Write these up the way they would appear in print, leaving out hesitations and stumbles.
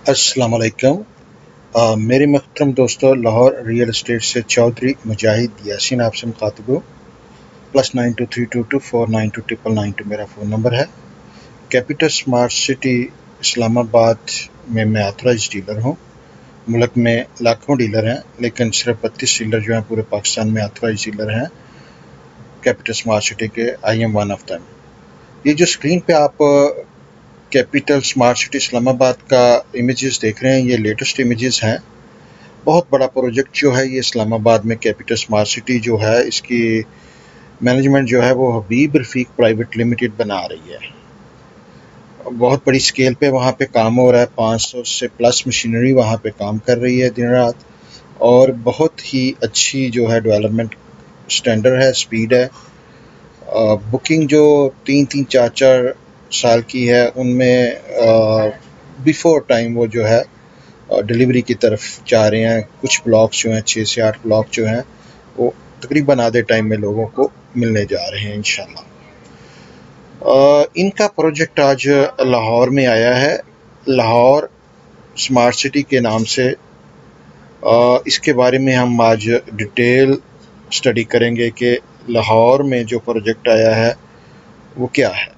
अस्सलाम वालेकुम। मेरे मोहतरम दोस्तों, लाहौर रियल एस्टेट से चौधरी मुजाहिद यासीन आपसे मुखातिब हूँ। +9232249299 मेरा फ़ोन नंबर है। कैपिटल स्मार्ट सिटी इस्लामाबाद में मैं ऑथराइज्ड डीलर हूँ। मुल्क में लाखों डीलर हैं, लेकिन सिर्फ 32 डीलर जो हैं पूरे पाकिस्तान में ऑथराइज्ड डीलर हैं कैपिटल स्मार्ट सिटी के। I am one of them. ये जो स्क्रीन पे आप कैपिटल स्मार्ट सिटी इस्लामाबाद का इमेजेस देख रहे हैं, ये लेटेस्ट इमेजेस हैं। बहुत बड़ा प्रोजेक्ट जो है ये इस्लामाबाद में कैपिटल स्मार्ट सिटी जो है, इसकी मैनेजमेंट जो है वो हबीब रफ़ीक प्राइवेट लिमिटेड बना रही है। बहुत बड़ी स्केल पे वहाँ पे काम हो रहा है। 500 से प्लस मशीनरी वहाँ पे काम कर रही है दिन रात, और बहुत ही अच्छी जो है डेवलपमेंट स्टैंडर्ड है, स्पीड है। बुकिंग जो 3-4 साल की है, उनमें बिफोर टाइम वो जो है डिलीवरी की तरफ जा रहे हैं। कुछ ब्लॉक्स जो हैं, 6 से 8 ब्लॉक जो हैं, वो तकरीबन आधे टाइम में लोगों को मिलने जा रहे हैं इंशाल्लाह। इनका प्रोजेक्ट आज लाहौर में आया है, लाहौर स्मार्ट सिटी के नाम से। इसके बारे में हम आज डिटेल स्टडी करेंगे कि लाहौर में जो प्रोजेक्ट आया है वो क्या है।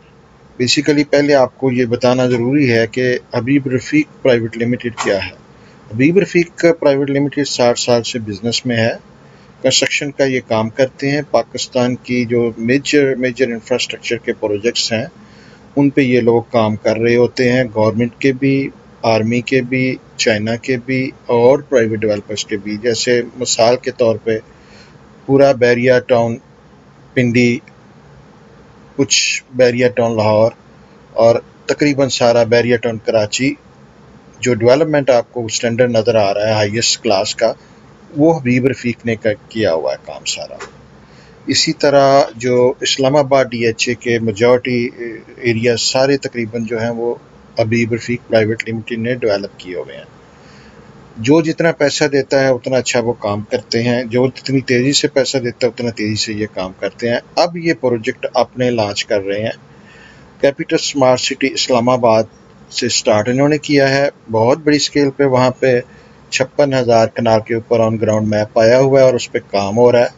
बेसिकली पहले आपको ये बताना ज़रूरी है कि हबीब रफ़ीक प्राइवेट लिमिटेड क्या है। हबीब रफ़ीक प्राइवेट लिमिटेड 60 साल से बिज़नेस में है। कंस्ट्रक्शन का ये काम करते हैं। पाकिस्तान की जो मेजर इंफ्रास्ट्रक्चर के प्रोजेक्ट्स हैं, उन पे ये लोग काम कर रहे होते हैं। गवर्नमेंट के भी, आर्मी के भी, चाइना के भी और प्राइवेट डेवलपर्स के भी। जैसे मिसाल के तौर पे पूरा बैरिया टाउन पिंडी, कुछ बैरिया टाउन लाहौर और तकरीबन सारा बैरिया टाउन कराची, जो डेवलपमेंट आपको स्टैंडर्ड नज़र आ रहा है हाईएस्ट क्लास का, वो हबीब रफ़ीक ने किया हुआ है काम सारा। इसी तरह जो इस्लामाबाद DHA के मेजॉरिटी एरिया सारे तकरीबन जो हैं वो हबीब रफ़ीक प्राइवेट लिमिटेड ने डेवलप किए हुए हैं। जो जितना पैसा देता है उतना अच्छा वो काम करते हैं, जो जितनी तेज़ी से पैसा देता है उतना तेज़ी से ये काम करते हैं। अब ये प्रोजेक्ट अपने लॉन्च कर रहे हैं। कैपिटल स्मार्ट सिटी इस्लामाबाद से स्टार्ट इन्होंने किया है, बहुत बड़ी स्केल पे। वहाँ पे 56,000 कनाल के ऊपर ऑन ग्राउंड मैप आया हुआ है और उस पर काम हो रहा है।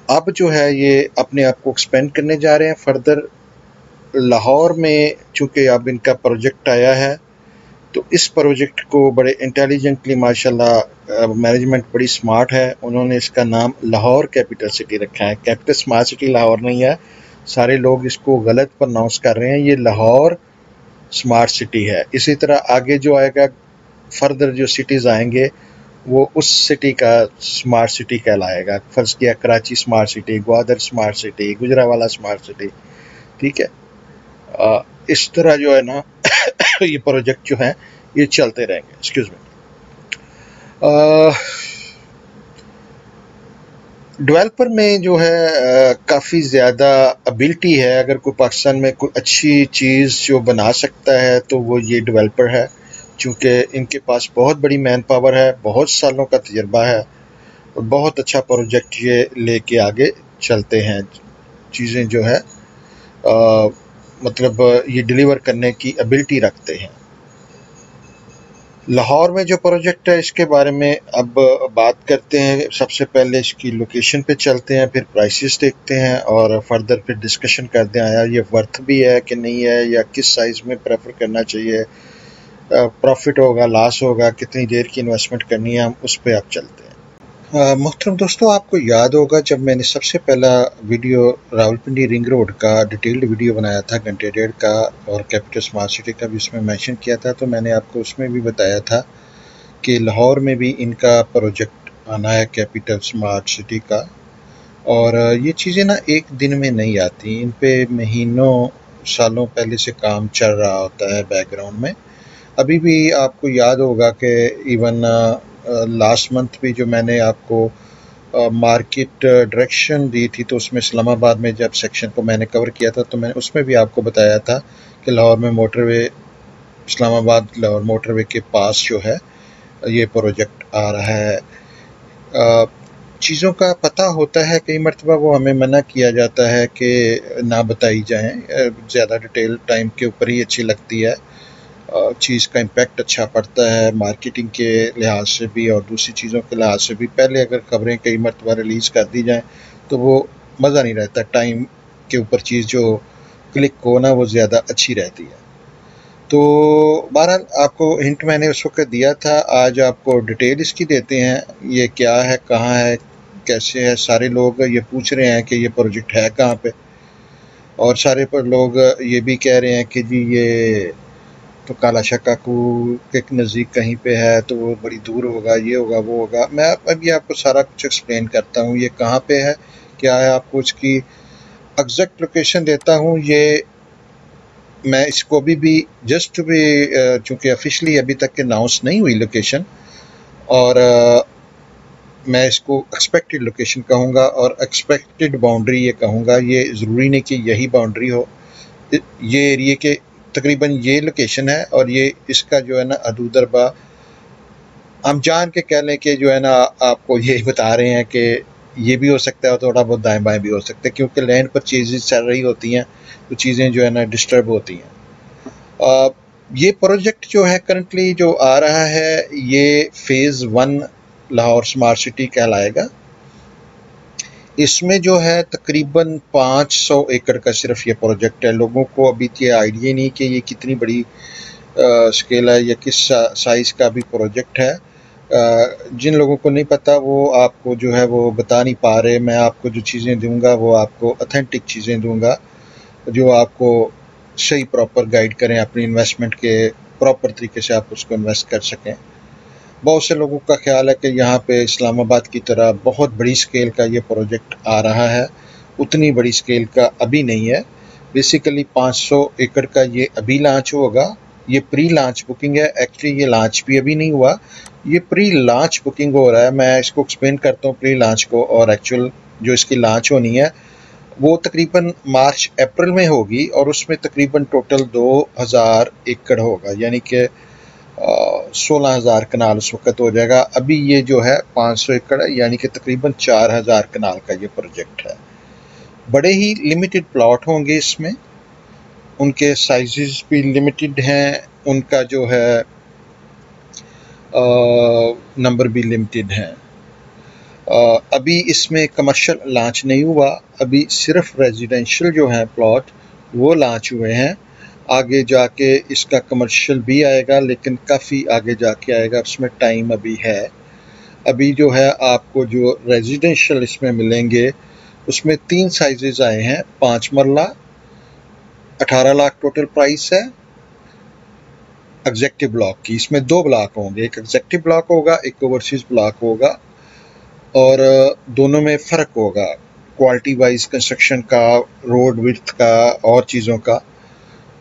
अब जो है ये अपने आप को एक्सपेंड करने जा रहे हैं फर्दर। लाहौर में चूँकि अब इनका प्रोजेक्ट आया है, तो इस प्रोजेक्ट को बड़े इंटेलिजेंटली माशाल्लाह मैनेजमेंट बड़ी स्मार्ट है, उन्होंने इसका नाम लाहौर कैपिटल सिटी रखा है। कैपिटल स्मार्ट सिटी लाहौर नहीं है, सारे लोग इसको गलत प्रोनाउंस कर रहे हैं। ये लाहौर स्मार्ट सिटी है। इसी तरह आगे जो आएगा, फर्दर जो सिटीज़ आएंगे, वो उस सिटी का स्मार्ट सिटी कहलाएगा। फर्ज किया Karachi smart city, Gwadar smart city, Gujranwala smart city, ठीक है। इस तरह जो है ना ये प्रोजेक्ट जो है ये चलते रहेंगे। Excuse me. डेवलपर में जो है काफ़ी ज़्यादा एबिलिटी है। अगर कोई पाकिस्तान में कोई अच्छी चीज़ जो बना सकता है तो वो ये डेवलपर है, चूँकि इनके पास बहुत बड़ी मैन पावर है, बहुत सालों का तजर्बा है और बहुत अच्छा प्रोजेक्ट ये लेके आगे चलते हैं। चीज़ें जो है मतलब ये डिलीवर करने की एबिलिटी रखते हैं। लाहौर में जो प्रोजेक्ट है इसके बारे में अब बात करते हैं। सबसे पहले इसकी लोकेशन पे चलते हैं, फिर प्राइसेस देखते हैं और फर्दर फिर डिस्कशन करते हैं यार ये वर्थ भी है कि नहीं है, या किस साइज़ में प्रेफर करना चाहिए, प्रॉफिट होगा, लॉस होगा, कितनी देर की इन्वेस्टमेंट करनी है, हम उस पर अब चलते हैं। मोहतरम दोस्तों, आपको याद होगा जब मैंने सबसे पहला वीडियो रावलपिंडी रिंग रोड का डिटेल्ड वीडियो बनाया था घंटे डेढ़ का, और कैपिटल स्मार्ट सिटी का भी उसमें मेंशन किया था, तो मैंने आपको उसमें भी बताया था कि लाहौर में भी इनका प्रोजेक्ट आना है कैपिटल स्मार्ट सिटी का। और ये चीज़ें ना एक दिन में नहीं आती, इन पे महीनों सालों पहले से काम चल रहा होता है बैकग्राउंड में। अभी भी आपको याद होगा कि इवन लास्ट मंथ भी जो मैंने आपको मार्केट डायरेक्शन दी थी, तो उसमें इस्लामाबाद में जब सेक्शन को मैंने कवर किया था, तो मैंने उसमें भी आपको बताया था कि लाहौर में मोटरवे, इस्लामाबाद लाहौर मोटरवे के पास जो है ये प्रोजेक्ट आ रहा है। चीज़ों का पता होता है, कई मरतबा वो हमें मना किया जाता है कि ना बताई जाएं, ज़्यादा डिटेल टाइम के ऊपर ही अच्छी लगती है। चीज़ का इम्पेक्ट अच्छा पड़ता है, मार्केटिंग के लिहाज से भी और दूसरी चीज़ों के लिहाज से भी। पहले अगर ख़बरें कई मरतबा रिलीज़ कर दी जाएँ तो वो मज़ा नहीं रहता, टाइम के ऊपर चीज़ जो क्लिक हो ना वो ज़्यादा अच्छी रहती है। तो बहरहाल आपको हिंट मैंने उस वक्त दिया था, आज आपको डिटेल इसकी देते हैं, ये क्या है, कहाँ है, कैसे है। सारे लोग ये पूछ रहे हैं कि ये प्रोजेक्ट है कहाँ पे, और सारे पर लोग ये भी कह रहे हैं कि जी ये तो काला शकाकू के नज़दीक कहीं पे है, तो वो बड़ी दूर होगा, ये होगा वो होगा। मैं अभी आपको सारा कुछ एक्सप्लेन करता हूँ, ये कहाँ पे है, क्या है, आपको इसकी एग्जैक्ट लोकेशन देता हूँ। ये मैं इसको अभी भी जस्ट भी चूँकि ऑफिशियली अभी तक अनाउंस नहीं हुई लोकेशन, और मैं इसको एक्सपेक्टेड लोकेशन कहूँगा और एक्सपेक्टेड बाउंड्री ये कहूँगा। ये ज़रूरी नहीं कि यही बाउंड्री हो, ये एरिए के तकरीबन ये लोकेशन है, और ये इसका जो है ना हदूदरबा हम जान के कह लें कि जो है ना आपको ये बता रहे हैं कि ये भी हो सकता है और थोड़ा बहुत दाएं बाएं भी हो सकता है, क्योंकि लैंड पर चीज़ें चल रही होती हैं तो चीज़ें जो है ना डिस्टर्ब होती हैं। ये प्रोजेक्ट जो है करंटली जो आ रहा है, ये फ़ेज़ 1 लाहौर स्मार्ट सिटी कहलाएगा। इसमें जो है तकरीबन 500 एकड़ का सिर्फ ये प्रोजेक्ट है। लोगों को अभी ये आइडिया नहीं कि ये कितनी बड़ी स्केल है या किस साइज़ का भी प्रोजेक्ट है। जिन लोगों को नहीं पता वो आपको जो है वो बता नहीं पा रहे। मैं आपको जो चीज़ें दूंगा वो आपको ऑथेंटिक चीज़ें दूंगा जो आपको सही प्रॉपर गाइड करें, अपनी इन्वेस्टमेंट के प्रॉपर तरीके से आप उसको इन्वेस्ट कर सकें। बहुत से लोगों का ख्याल है कि यहाँ पे इस्लामाबाद की तरह बहुत बड़ी स्केल का ये प्रोजेक्ट आ रहा है, उतनी बड़ी स्केल का अभी नहीं है। बेसिकली 500 एकड़ का ये अभी लॉन्च होगा। ये प्री लॉन्च बुकिंग है, एक्चुअली ये लॉन्च भी अभी नहीं हुआ, ये प्री लॉन्च बुकिंग हो रहा है। मैं इसको एक्सप्लेन करता हूँ प्री लॉन्च को, और एक्चुअल जो इसकी लॉन्च होनी है वो तकरीबन मार्च अप्रैल में होगी, और उसमें तकरीबन टोटल 2000 एकड़ होगा, यानी कि 16,000 कनाल उस वक्त हो जाएगा। अभी ये जो है 500 एकड़ है, यानी कि तकरीबन 4,000 कनाल का ये प्रोजेक्ट है। बड़े ही लिमिटेड प्लॉट होंगे इसमें, उनके साइजेस भी लिमिटेड हैं, उनका जो है नंबर भी लिमिटेड हैं। अभी इसमें कमर्शियल लॉन्च नहीं हुआ, अभी सिर्फ रेजिडेंशियल जो हैं प्लॉट वो लॉन्च हुए हैं। आगे जाके इसका कमर्शियल भी आएगा, लेकिन काफ़ी आगे जाके आएगा, उसमें टाइम अभी है। अभी जो है आपको जो रेजिडेंशियल इसमें मिलेंगे उसमें 3 साइजेस आए हैं। 5 मरला 18 लाख टोटल प्राइस है एग्जेक्टिव ब्लॉक की। इसमें 2 ब्लॉक होंगे, एक एग्जेक्टिव ब्लॉक होगा, एक ओवरसीज ब्लॉक होगा, और दोनों में फ़र्क होगा क्वालिटी वाइज, कंस्ट्रक्शन का, रोड विड्थ का और चीज़ों का।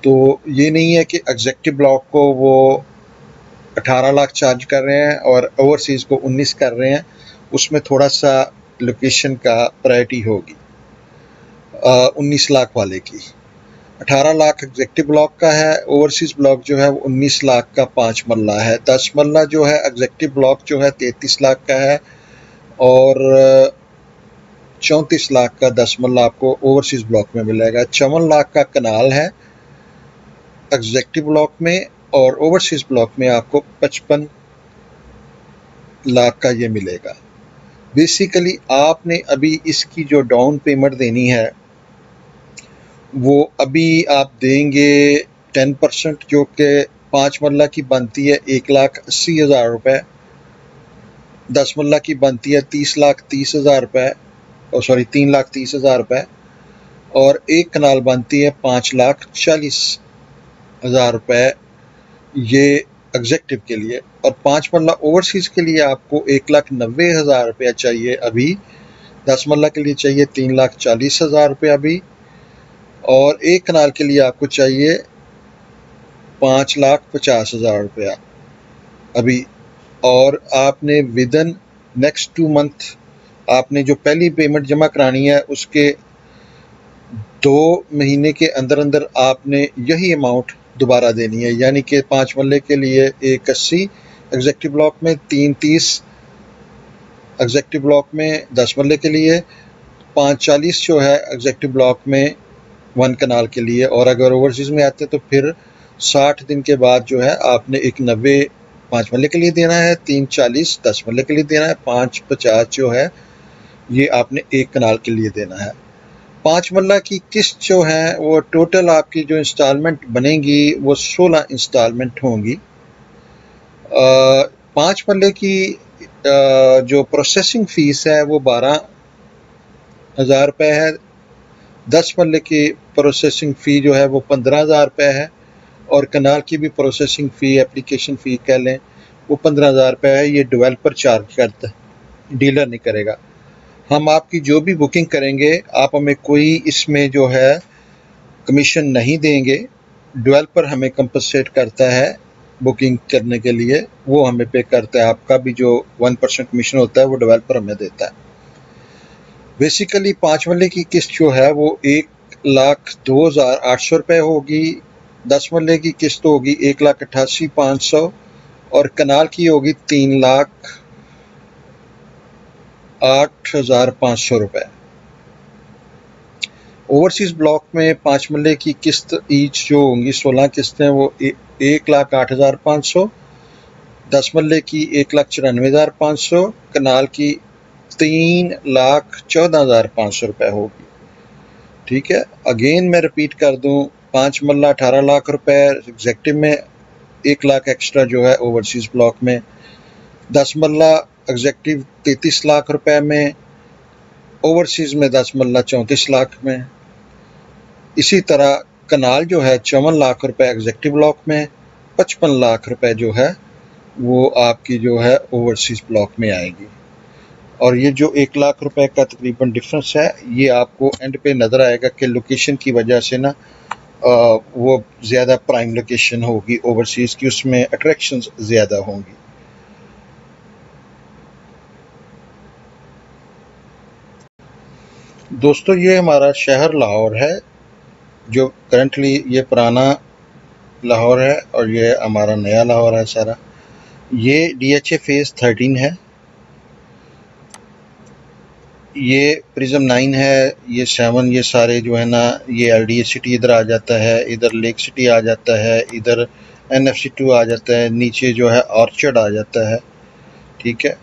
तो ये नहीं है कि एग्जेक्टिव ब्लॉक को वो 18 लाख चार्ज कर रहे हैं और ओवरसीज़ को 19 कर रहे हैं, उसमें थोड़ा सा लोकेशन का प्रायोरिटी होगी 19 लाख वाले की। 18 लाख एग्जेक्टिव ब्लॉक का है, ओवरसीज़ ब्लॉक जो है वो 19 लाख का 5 मरला है। 10 मरला जो है एग्जेक्टिव ब्लॉक जो है 33 लाख का है, और 34 लाख का 10 मरला आपको ओवरसीज़ ब्लॉक में मिलेगा। 54 लाख का कनाल है एग्जेक्टिव ब्लॉक में, और ओवरसीज़ ब्लॉक में आपको 55 लाख का ये मिलेगा। बेसिकली आपने अभी इसकी जो डाउन पेमेंट देनी है वो अभी आप देंगे 10%, जो कि 5 मरला की बनती है 1,80,000 रुपये, 10 मरला की बनती है 30,30,000 रुपये, और सॉरी 3,30,000 रुपये, और एक कनाल बनती है 5,40,000 रुपये ये एग्जेक्टिव के लिए। और 5 मरला ओवरसीज़ के लिए आपको 1,90,000 रुपया चाहिए अभी, 10 मरला के लिए चाहिए 3,40,000 रुपये अभी, और एक कनाल के लिए आपको चाहिए 5,50,000 रुपया अभी। और आपने विदन नेक्स्ट 2 मंथ आपने जो पहली पेमेंट जमा करानी है उसके 2 महीने के अंदर अंदर आपने यही अमाउंट दोबारा देनी है, यानी कि 5 मरले के लिए 1,80 एग्जेक्टिव ब्लॉक में, 3,30 एग्जेक्टिव ब्लॉक में 10 मरले के लिए, 5,40 जो है एग्जेक्टिव ब्लॉक में 1 कनाल के लिए। और अगर ओवरसीज़ में आते तो फिर 60 दिन के बाद जो है आपने एक 90 5 मरले के लिए देना है, 340 10 मरले के लिए देना है, 550 जो है ये आपने एक कनाल के लिए देना है। 5 मरला की किस्त जो है वो टोटल आपकी जो इंस्टॉलमेंट बनेगी वो 16 इंस्टॉलमेंट होंगी। 5 मरले की जो प्रोसेसिंग फ़ीस है वो 12,000 रुपये है। 10 मरले की प्रोसेसिंग फ़ी जो है वो 15,000 रुपये है, और कनाल की भी प्रोसेसिंग फ़ी, एप्लीकेशन फ़ी कह लें, वो 15,000 रुपये है। ये डेवलपर चार्ज करता है, डीलर नहीं करेगा। हम आपकी जो भी बुकिंग करेंगे आप हमें कोई इसमें जो है कमीशन नहीं देंगे। डेवलपर हमें कंपनसेट करता है बुकिंग करने के लिए, वो हमें पे करता है। आपका भी जो 1% कमीशन होता है वो डेवलपर हमें देता है। बेसिकली 5 मरले की किस्त जो है वो 1,02,800 रुपये होगी। 10 मरले की किस्त होगी 1,88,500, और कनाल की होगी 3,08,500 रुपये। ओवरसीज़ ब्लॉक में 5 मरले की किस्त ईच जो होंगी 16 किस्तें वो 1,08,500, 10 मरले की 1,94,500, कनाल की 3,14,500 रुपये होगी। ठीक है, अगेन मैं रिपीट कर दूं, 5 मरला 18 लाख रुपए एग्जेक्टिव में, 1 लाख एक्स्ट्रा जो है ओवरसीज़ ब्लॉक में। 10 मरला एग्जेक्टिव 33 लाख रुपए में, ओवरसीज़ में 10 मरला 34 लाख में। इसी तरह कनाल जो है 54 लाख रुपए एग्जेक्टिव ब्लॉक में, 55 लाख रुपए जो है वो आपकी जो है ओवरसीज़ ब्लॉक में आएगी। और ये जो 1 लाख रुपए का तकरीबन डिफरेंस है ये आपको एंड पे नज़र आएगा कि लोकेशन की वजह से ना वो ज़्यादा प्राइम लोकेशन होगी ओवरसीज़ की, उसमें अट्रैक्शंस ज़्यादा होंगी। दोस्तों ये हमारा शहर लाहौर है, जो करंटली ये पुराना लाहौर है और ये हमारा नया लाहौर है सारा। ये DHA फेज़ 13 है, ये प्रिज्म 9 है, ये 7, ये सारे जो है ना, ये LDA सिटी इधर आ जाता है, इधर लेक सिटी आ जाता है, इधर NFC 2 आ जाता है, नीचे जो है ऑर्चर्ड आ जाता है। ठीक है,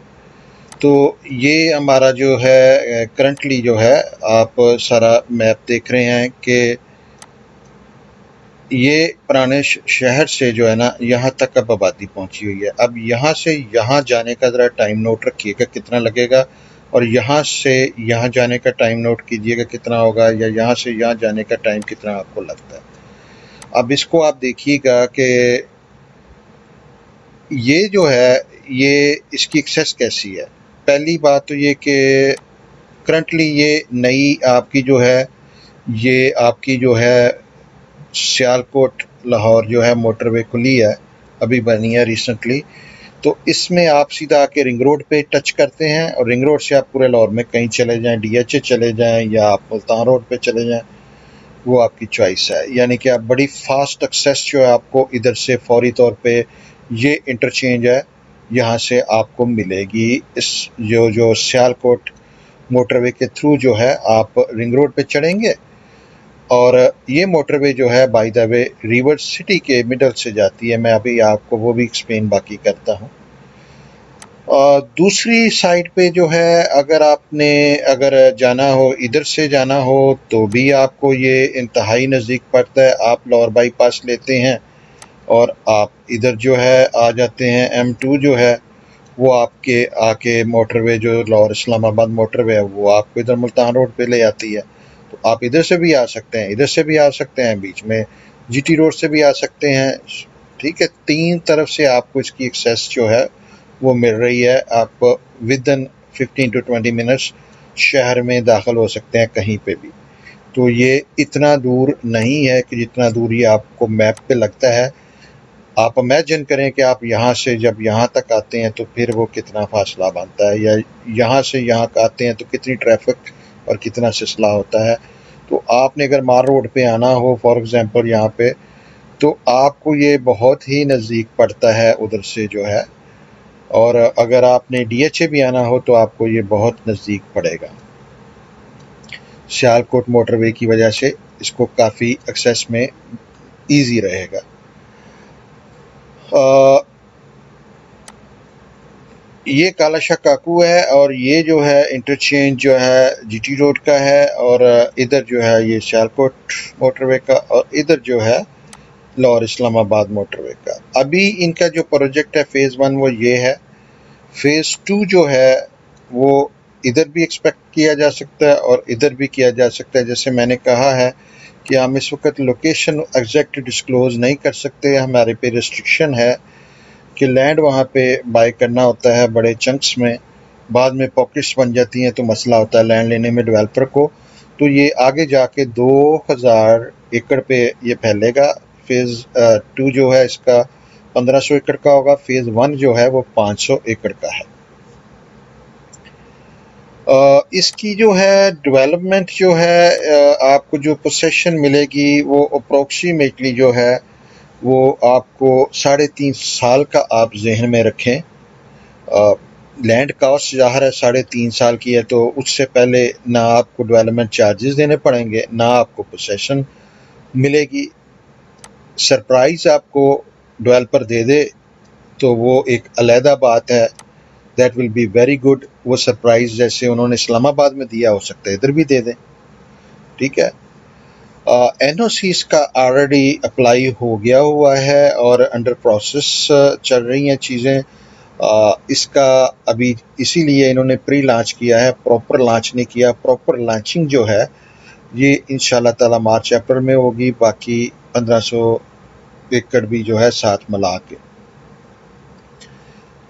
तो ये हमारा जो है करंटली जो है आप सारा मैप देख रहे हैं कि ये पुराने शहर से जो है ना यहाँ तक अब आबादी पहुँची हुई है। अब यहाँ से यहाँ जाने का ज़रा टाइम नोट रखिएगा कितना लगेगा, और यहाँ से यहाँ जाने का टाइम नोट कीजिएगा कितना होगा, या यहाँ से यहाँ जाने का टाइम कितना आपको लगता है। अब इसको आप देखिएगा कि ये जो है ये इसकी एक्सेस कैसी है। पहली बात तो ये कि करंटली ये नई आपकी जो है ये आपकी जो है सियालकोट लाहौर जो है मोटरवे खुली है, अभी बनी है रिसेंटली। तो इसमें आप सीधा आके रिंग रोड पे टच करते हैं, और रिंग रोड से आप पूरे लाहौर में कहीं चले जाएं, DHA चले जाएं या आप मुल्तान रोड पे चले जाएं, वो आपकी चॉइस है। यानी कि आप बड़ी फास्ट एक्सेस जो है आपको इधर से फौरी तौर पे ये इंटरचेंज है यहाँ से आपको मिलेगी। इस जो सियालकोट मोटरवे के थ्रू जो है आप रिंग रोड पे चढ़ेंगे, और ये मोटरवे जो है by the way river city के मिडल से जाती है। मैं अभी आपको वो भी एक्सप्लेन बाकी करता हूँ। दूसरी साइड पे जो है अगर जाना हो, इधर से जाना हो, तो भी आपको ये इंतहाई नज़दीक पड़ता है। आप लाहौर बाईपास लेते हैं और आप इधर जो है आ जाते हैं। M2 जो है वो आपके आके मोटरवे जो लाहौर इस्लामाबाद मोटरवे है वो आपको इधर मुल्तान रोड पे ले आती है। तो आप इधर से भी आ सकते हैं, इधर से भी आ सकते हैं, बीच में GT रोड से भी आ सकते हैं। ठीक है, 3 तरफ से आपको इसकी एक्सेस जो है वो मिल रही है। आप विद इन 15 to 20 मिनट्स शहर में दाखिल हो सकते हैं कहीं पे भी। तो ये इतना दूर नहीं है कि जितना दूर ये आपको मैप पे लगता है। आप इमेजिन करें कि आप यहाँ से जब यहाँ तक आते हैं तो फिर वो कितना फासला बनता है, या यहाँ से यहाँ आते हैं तो कितनी ट्रैफिक और कितना सिलसिला होता है। तो आपने अगर मार रोड पे आना हो फॉर एग्ज़ाम्पल यहाँ पे, तो आपको ये बहुत ही नज़दीक पड़ता है उधर से जो है, और अगर आपने DHA भी आना हो तो आपको ये बहुत नज़दीक पड़ेगा। सियालकोट मोटरवे की वजह से इसको काफ़ी एक्सेस में ईजी रहेगा। ये कालाशाह काकू है और ये जो है इंटरचेंज जो है जीटी रोड का है, और इधर जो है ये सियालकोट मोटरवे का, और इधर जो है लाहौर इस्लामाबाद मोटरवे का। अभी इनका जो प्रोजेक्ट है फ़ेज़ 1 वो ये है। फ़ेज़ 2 जो है वो इधर भी एक्सपेक्ट किया जा सकता है और इधर भी किया जा सकता है। जैसे मैंने कहा है कि हम इस वक्त लोकेशन एग्जैक्ट डिस्क्लोज़ नहीं कर सकते, हमारे पे रिस्ट्रिक्शन है कि लैंड वहाँ पे बाय करना होता है बड़े चंक्स में, बाद में पॉकेट्स बन जाती हैं तो मसला होता है लैंड लेने में डेवलपर को। तो ये आगे जाके 2000 एकड़ पे ये फैलेगा। फ़ेज़ 2 जो है इसका 1500 एकड़ का होगा, फ़ेज़ 1 जो है वो 500 एकड़ का है। इसकी जो है डेवलपमेंट जो है आपको जो पोसेशन मिलेगी वो अप्रोक्सीमेटली जो है वो आपको 3.5 साल का आप जहन में रखें। लैंड कॉस्ट ज़ाहिर है 3.5 साल की है, तो उससे पहले ना आपको डेवलपमेंट चार्जेस देने पड़ेंगे, ना आपको पोसेशन मिलेगी। सरप्राइज़ आपको डेवलपर दे दे तो वो एक अलहदा बात है, that will be very good. वो सरप्राइज़ जैसे उन्होंने इस्लामाबाद में दिया हो सकता है इधर भी दे दें, ठीक है। NOCs का ऑलरेडी अप्लाई हो गया हुआ है और अंडर प्रोसेस चल रही हैं चीज़ें। इसका अभी इसीलिए इन्होंने प्री लॉन्च किया है, प्रॉपर लॉन्च नहीं किया। प्रॉपर लॉन्चिंग जो है ये इंशाल्लाह ताला मार्च अप्रैल में होगी, बाकी 1500 एकड़ भी जो है साथ मिला के।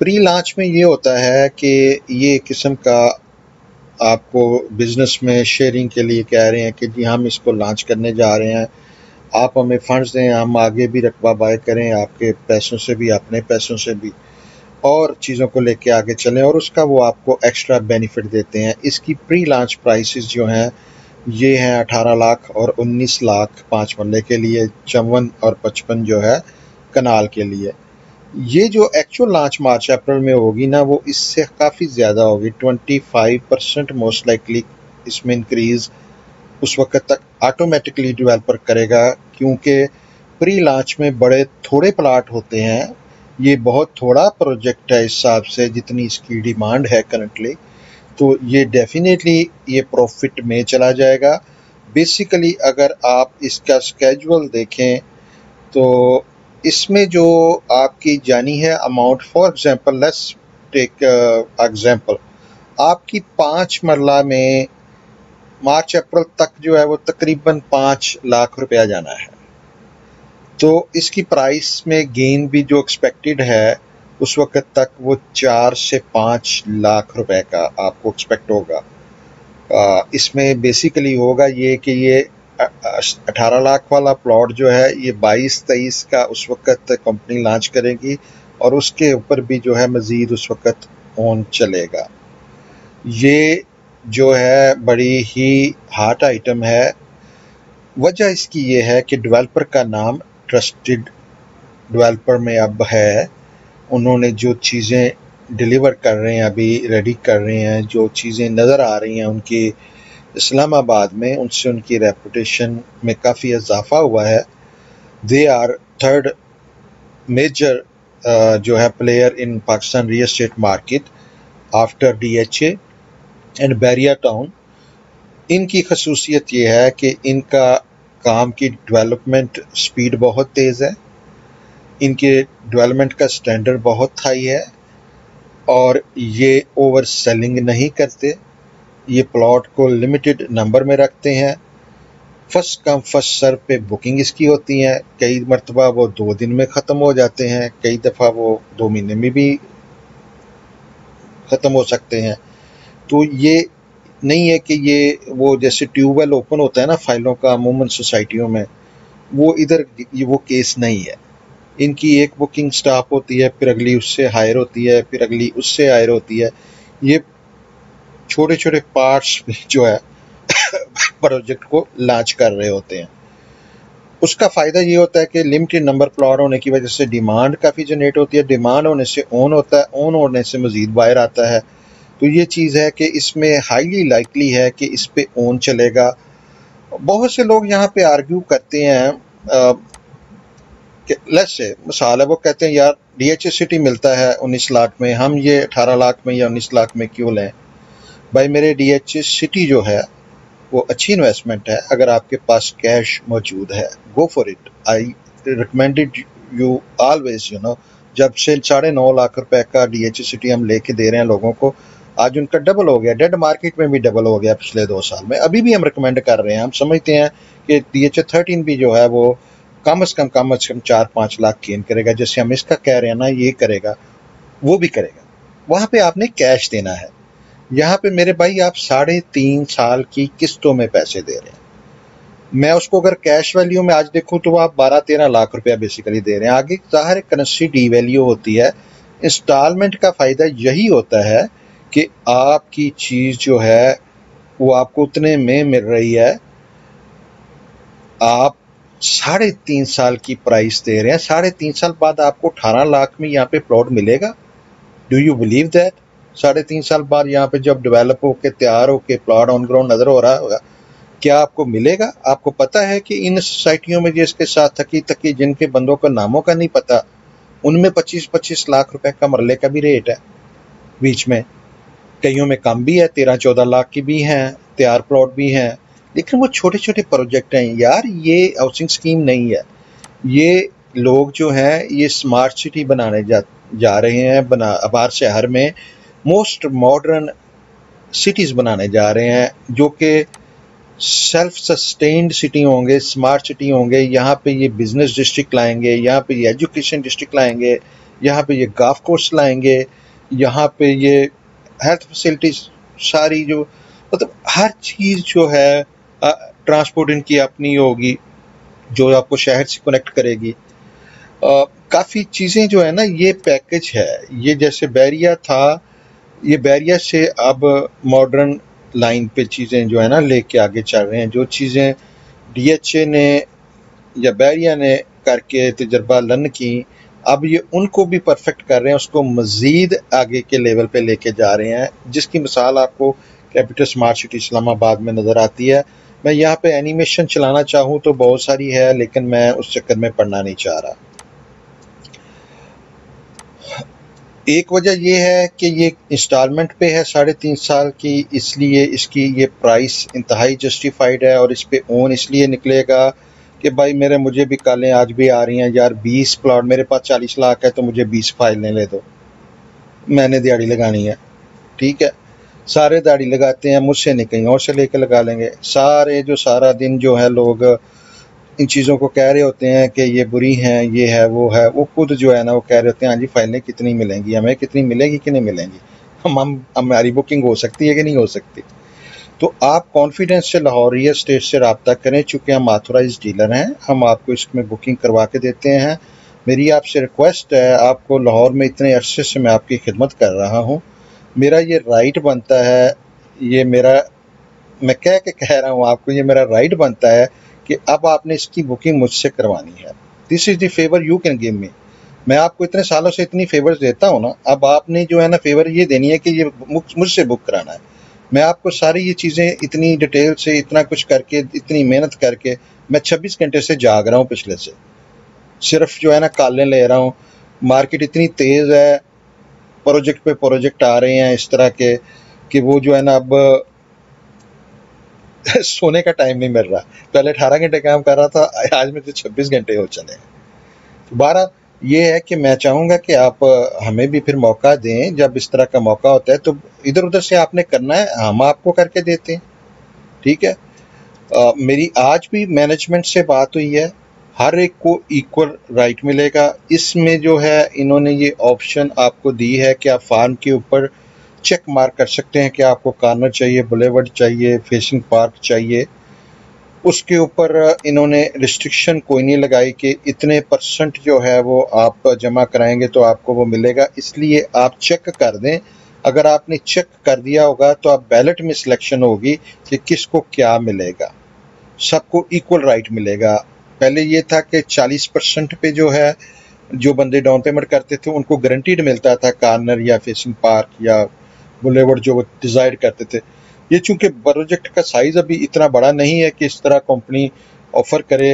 प्री लॉन्च में ये होता है कि ये किस्म का आपको बिज़नेस में शेयरिंग के लिए कह रहे हैं कि जी हम इसको लॉन्च करने जा रहे हैं, आप हमें फंड्स दें, हम आगे भी रकबा बाय करें आपके पैसों से भी अपने पैसों से भी, और चीज़ों को लेके आगे चलें, और उसका वो आपको एक्स्ट्रा बेनिफिट देते हैं। इसकी प्री लॉन्च प्राइसेस जो हैं ये हैं 18 लाख और 19 लाख 5 मरले के लिए, 54 और 55 जो है कनाल के लिए। ये जो एक्चुअल लॉन्च मार्च अप्रैल में होगी ना वो इससे काफ़ी ज़्यादा होगी, 25% मोस्ट लाइकली इसमें इंक्रीज़ उस वक्त तक ऑटोमेटिकली डेवलपर करेगा, क्योंकि प्री लॉन्च में बड़े थोड़े प्लाट होते हैं। ये बहुत थोड़ा प्रोजेक्ट है इस हिसाब से जितनी इसकी डिमांड है करंटली, तो ये डेफिनेटली ये प्रॉफिट में चला जाएगा। बेसिकली अगर आप इसका स्केजुअल देखें तो इसमें जो आपकी जानी है amount, for example let's take example, आपकी 5 मरला में मार्च अप्रैल तक जो है वो तकरीबन 5 लाख रुपया जाना है। तो इसकी प्राइस में गेन भी जो एक्सपेक्टेड है उस वक्त तक वो 4 से 5 लाख रुपए का आपको एक्सपेक्ट होगा। इसमें बेसिकली होगा ये कि ये 18 लाख वाला प्लॉट जो है ये 22-23 का उस वक्त कंपनी लॉन्च करेगी, और उसके ऊपर भी जो है मज़ीद उस वक्त ऑन चलेगा। ये जो है बड़ी ही हॉट आइटम है। वजह इसकी ये है कि डेवलपर का नाम ट्रस्टेड डेवलपर में अब है। उन्होंने जो चीज़ें डिलीवर कर रहे हैं, अभी रेडी कर रहे हैं, जो चीज़ें नज़र आ रही हैं उनकी इस्लामाबाद में, उनसे उनकी रेपुटेशन में काफ़ी इजाफा हुआ है। दे आर थर्ड मेजर जो है player in Pakistan real estate market after DHA and Bahria town. इनकी खसूसियत ये है कि इनका काम की डेवलपमेंट स्पीड बहुत तेज़ है, इनके डेवलपमेंट का स्टैंडर्ड बहुत हाई है, और ये ओवर सेलिंग नहीं करते। ये प्लॉट को लिमिटेड नंबर में रखते हैं, फर्स्ट कम फर्स्ट सर्व पे बुकिंग इसकी होती है। कई मरतबा वो 2 दिन में ख़त्म हो जाते हैं, कई दफ़ा वो 2 महीने में भी ख़त्म हो सकते हैं। तो ये नहीं है कि ये वो जैसे ट्यूबवेल ओपन होता है ना फाइलों का अमूमन सोसाइटियों में, वो इधर ये वो केस नहीं है। इनकी एक बुकिंग स्टाफ होती है, फिर अगली उससे हायर होती है, फिर अगली उससे हायर होती है। ये छोटे छोटे पार्ट्स जो है प्रोजेक्ट को लॉन्च कर रहे होते हैं। उसका फ़ायदा ये होता है कि लिमिटेड नंबर प्लॉट होने की वजह से डिमांड काफ़ी जनरेट होती है, डिमांड होने से ऑन होता है, ऑन होने से मज़ीद बायर आता है। तो ये चीज़ है कि इसमें हाईली लाइकली है कि इस पे ऑन चलेगा। बहुत से लोग यहाँ पे आर्ग्यू करते हैं कि लेट्स से मिसाल है, वो कहते हैं यार DHA सिटी मिलता है 19 लाख में, हम ये 18 लाख में या 19 लाख में क्यों लें। भाई मेरे DHA सिटी जो है वो अच्छी इन्वेस्टमेंट है। अगर आपके पास कैश मौजूद है, go for it. I recommended you always, जब से 9.5 लाख रुपए का DHA सिटी हम लेके दे रहे हैं लोगों को, आज उनका डबल हो गया, डेड मार्केट में भी डबल हो गया पिछले 2 साल में। अभी भी हम रिकमेंड कर रहे हैं, हम समझते हैं कि DHA 13 भी जो है वो कम से कम 4-5 लाख गेन करेगा। जैसे हम इसका कह रहे हैं ना, ये करेगा, वो भी करेगा। वहां पे आपने कैश देना है। यहाँ पे मेरे भाई आप 3.5 साल की किस्तों में पैसे दे रहे हैं। मैं उसको अगर कैश वैल्यू में आज देखूं तो आप 12-13 लाख रुपया बेसिकली दे रहे हैं। आगे ज़ाहिर करेंसी डी वैल्यू होती है। इंस्टॉलमेंट का फ़ायदा यही होता है कि आपकी चीज़ जो है वो आपको उतने में मिल रही है। आप 3.5 साल की प्राइस दे रहे हैं, 3.5 साल बाद आपको 18 लाख में यहाँ पे प्लॉट मिलेगा। Do you believe that? 3.5 साल बाद यहाँ पे जब डेवलप होके तैयार होके प्लॉट ऑन ग्राउंड नजर हो रहा होगा, क्या आपको मिलेगा? आपको पता है कि इन सोसाइटियों में जिसके साथ थकी जिनके बंदों का नामों का नहीं पता, उनमें 25-25 लाख रुपए का मरले का भी रेट है। बीच में कईयों में कम भी है, 13-14 लाख की भी हैं, तैयार प्लॉट भी हैं, लेकिन वो छोटे छोटे प्रोजेक्ट हैं यार। ये हाउसिंग स्कीम नहीं है। ये लोग जो हैं ये स्मार्ट सिटी बनाने जा रहे हैं, अबार शहर में मोस्ट मॉडर्न सिटीज़ बनाने जा रहे हैं, जो कि सेल्फ सस्टेन्ड सिटी होंगे, स्मार्ट सिटी होंगे। यहाँ पे ये बिजनेस डिस्ट्रिक्ट लाएंगे, यहाँ पे ये एजुकेशन डिस्ट्रिक्ट लाएंगे, यहाँ पे ये गोल्फ कोर्स लाएंगे, यहाँ पे ये हेल्थ फैसिलिटीज सारी, जो मतलब हर चीज़ जो है, ट्रांसपोर्ट इनकी अपनी होगी जो आपको शहर से कनेक्ट करेगी। काफ़ी चीज़ें जो है ना, ये पैकेज है। ये जैसे बैरिया था, ये बैरिया से अब मॉडर्न लाइन पे चीज़ें जो है ना लेके आगे चल रहे हैं। जो चीज़ें DHA ने या बैरिया ने करके तजर्बा लन की, अब ये उनको भी परफेक्ट कर रहे हैं, उसको मज़ीद आगे के लेवल पे लेके जा रहे हैं, जिसकी मिसाल आपको कैपिटल स्मार्ट सिटी इस्लामाबाद में नज़र आती है। मैं यहाँ पे एनिमेशन चलाना चाहूँ तो बहुत सारी है, लेकिन मैं उस चक्कर में पढ़ना नहीं चाह रहा। एक वजह यह है कि ये इंस्टॉलमेंट पे है 3.5 साल की, इसलिए इसकी ये प्राइस इंतहाई जस्टिफाइड है। और इस पे ओन इसलिए निकलेगा कि भाई मुझे भी कालें आज भी आ रही हैं यार, 20 प्लॉट मेरे पास 40 लाख है तो मुझे 20 फाइलें ले दो, मैंने दिहाड़ी लगानी है। ठीक है, सारे दाढ़ी लगाते हैं, मुझसे नहीं कहीं और से लेकर लगा लेंगे। सारे जो सारा दिन जो है लोग इन चीज़ों को कह रहे होते हैं कि ये बुरी हैं, ये है वो है, वो खुद जो है ना वो कह रहे होते हैं हाँ जी फाइलें कितनी मिलेंगी, हमें कितनी मिलेगी कि नहीं मिलेंगी, हमारी बुकिंग हो सकती है कि नहीं हो सकती। तो आप कॉन्फिडेंस से लाहौर रियल एस्टेट से रब्ता करें, चूँकि हम ऑथोराइज डीलर हैं, हम आपको इसमें बुकिंग करवा के देते हैं। मेरी आपसे रिक्वेस्ट है, आपको लाहौर में इतने अरसे से मैं आपकी खिदमत कर रहा हूँ, मेरा ये राइट बनता है, ये मेरा, मैं कह रहा हूँ आपको, ये मेरा राइट बनता है कि अब आपने इसकी बुकिंग मुझसे करवानी है। This is the favour you can give me. मैं आपको इतने सालों से इतनी फेवर्स देता हूँ ना, अब आपने जो है ना फेवर ये देनी है कि ये मुझसे बुक कराना है। मैं आपको सारी ये चीज़ें इतनी डिटेल से, इतना कुछ करके, इतनी मेहनत करके, मैं 26 घंटे से जाग रहा हूँ पिछले से, सिर्फ जो है ना कालें ले रहा हूँ। मार्केट इतनी तेज़ है, प्रोजेक्ट पे प्रोजेक्ट आ रहे हैं इस तरह के कि वो जो है ना अब सोने का टाइम नहीं मिल रहा। पहले 18 घंटे काम कर रहा था, आज में तो 26 घंटे हो चले हैं। दोबारा ये है कि मैं चाहूँगा कि आप हमें भी फिर मौका दें, जब इस तरह का मौका होता है तो इधर उधर से आपने करना है, हम आपको करके देते हैं। ठीक है, मेरी आज भी मैनेजमेंट से बात हुई है, हर एक को इक्वल राइट मिलेगा। इसमें जो है इन्होंने ये ऑप्शन आपको दी है कि आप फार्म के ऊपर चेक मार्क कर सकते हैं कि आपको कॉर्नर चाहिए, बुलेवर्ड चाहिए, फेसिंग पार्क चाहिए। उसके ऊपर इन्होंने रिस्ट्रिक्शन कोई नहीं लगाई कि इतने % जो है वो आप जमा कराएंगे तो आपको वो मिलेगा, इसलिए आप चेक कर दें। अगर आपने चेक कर दिया होगा तो आप बैलेट में सिलेक्शन होगी कि किसको क्या मिलेगा, सबको इक्वल राइट मिलेगा। पहले ये था कि 40% पे जो है जो बंदे डाउन पेमेंट करते थे उनको गारंटीड मिलता था कॉर्नर या फेसिंग पार्क या बुलेवर्ड जो वो डिसाइड करते थे। ये चूंकि प्रोजेक्ट का साइज अभी इतना बड़ा नहीं है कि इस तरह कंपनी ऑफर करे।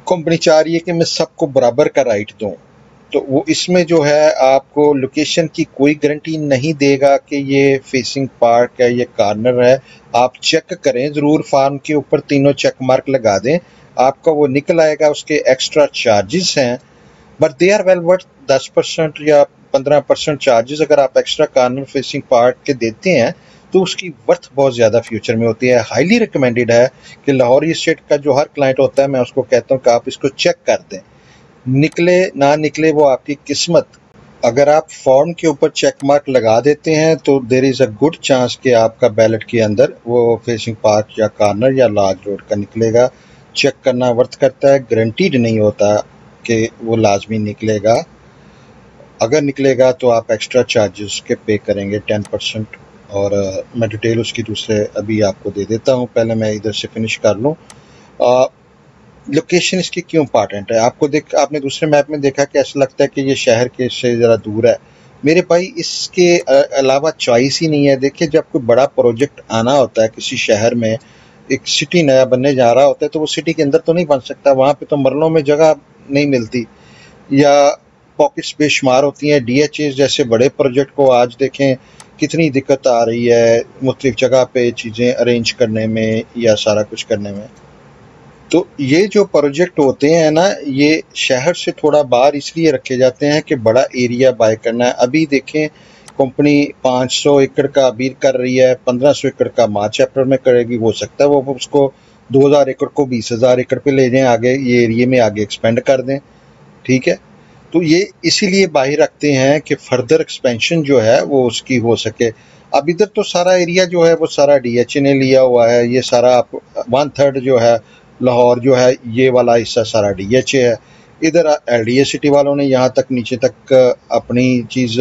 कंपनी चाह रही है कि मैं सबको बराबर का राइट दूं, तो वो इसमें जो है आपको लोकेशन की कोई गारंटी नहीं देगा कि ये फेसिंग पार्क है, ये कॉर्नर है। आप चेक करें ज़रूर, फार्म के ऊपर तीनों चेक मार्क लगा दें, आपका वो निकल आएगा। उसके एक्स्ट्रा चार्जेस हैं, but they are well worth. 10% या 15% चार्जेस अगर आप एक्स्ट्रा कॉर्नर फेसिंग पार्क के देते हैं तो उसकी वर्थ बहुत ज़्यादा फ्यूचर में होती है। हाईली रिकमेंडेड है कि लाहौर स्टेट का जो हर क्लाइंट होता है, मैं उसको कहता हूँ कि आप इसको चेक कर दें, निकले ना निकले वो आपकी किस्मत। अगर आप फॉर्म के ऊपर चेक मार्क लगा देते हैं तो there is a good chance कि आपका बैलेट के अंदर वो फेसिंग पार्क या कॉर्नर या लार्ज रोड का निकलेगा। चेक करना वर्थ करता है, गारंटीड नहीं होता कि वो लाजमी निकलेगा। अगर निकलेगा तो आप एक्स्ट्रा चार्जेस के पे करेंगे 10%। और मैं डिटेल उसकी दूसरे अभी आपको दे देता हूँ, पहले मैं इधर से फिनिश कर लूँ। लोकेशन इसकी क्यों इंपॉर्टेंट है, आपने दूसरे मैप में देखा कि ऐसा लगता है कि ये शहर के से ज़रा दूर है। मेरे भाई इसके अलावा चॉइस ही नहीं है। देखिए, जब कोई बड़ा प्रोजेक्ट आना होता है किसी शहर में, एक सिटी नया बनने जा रहा होता है, तो वो सिटी के अंदर तो नहीं बन सकता, वहाँ पे तो मरलों में जगह नहीं मिलती या पॉकेट्स बेशुमार होती हैं। DHA जैसे बड़े प्रोजेक्ट को आज देखें कितनी दिक्कत आ रही है मुख्तलिफ जगह पे चीज़ें अरेंज करने में या सारा कुछ करने में। तो ये जो प्रोजेक्ट होते हैं ना, ये शहर से थोड़ा बाहर इसलिए रखे जाते हैं कि बड़ा एरिया बाय करना है। अभी देखें, कंपनी 500 एकड़ का अभी कर रही है, 1500 एकड़ का मार्च अप्रैल में करेगी। हो सकता है वो उसको 2000 एकड़ को 20,000 एकड़ पे ले जाएं, आगे ये एरिया में आगे एक्सपेंड कर दें। ठीक है, तो ये इसीलिए बाहर रखते हैं कि फर्दर एक्सपेंशन जो है वो उसकी हो सके। अब इधर तो सारा एरिया जो है वो सारा DHA ने लिया हुआ है। ये सारा आप 1/3 जो है लाहौर जो है, ये वाला हिस्सा सारा DHA है। इधर LDA सिटी वालों ने यहाँ तक नीचे तक अपनी चीज़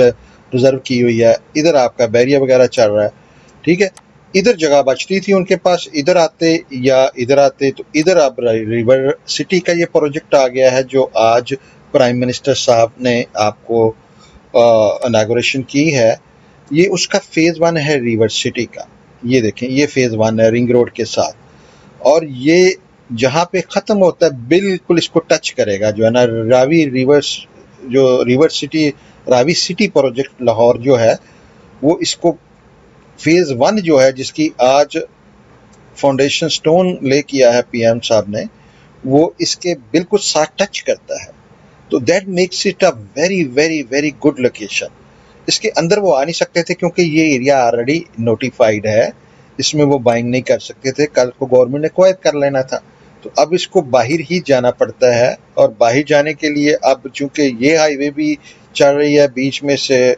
रिजर्व की हुई है। इधर आपका बैरिया वगैरह चल रहा है। ठीक है, इधर जगह बचती थी उनके पास, इधर आते या इधर आते, तो इधर अब रिवर सिटी का ये प्रोजेक्ट आ गया है जो आज प्राइम मिनिस्टर साहब ने आपको इनॉग्रेशन की है। ये उसका फेज़ 1 है रिवर सिटी का। ये देखें, ये फेज़ 1 है रिंग रोड के साथ, और ये जहाँ पे ख़त्म होता है बिल्कुल इसको टच करेगा जो है ना, रावी रिवर्स, जो river city Ravi city project Lahore जो है, वो इसको फेज़ 1 जो है जिसकी आज फाउंडेशन स्टोन ले किया है PM साहब ने, वो इसके बिल्कुल साथ टच करता है। तो that makes it a very very very good location. इसके अंदर वो आ नहीं सकते थे क्योंकि ये एरिया ऑलरेडी नोटिफाइड है, इसमें वो बाइंग नहीं कर सकते थे। कल को गवर्नमेंट ने क्वाइट कर लेना था, तो अब इसको बाहर ही जाना पड़ता है। और बाहर जाने के लिए अब चूंकि ये हाईवे भी चल रही है, बीच में से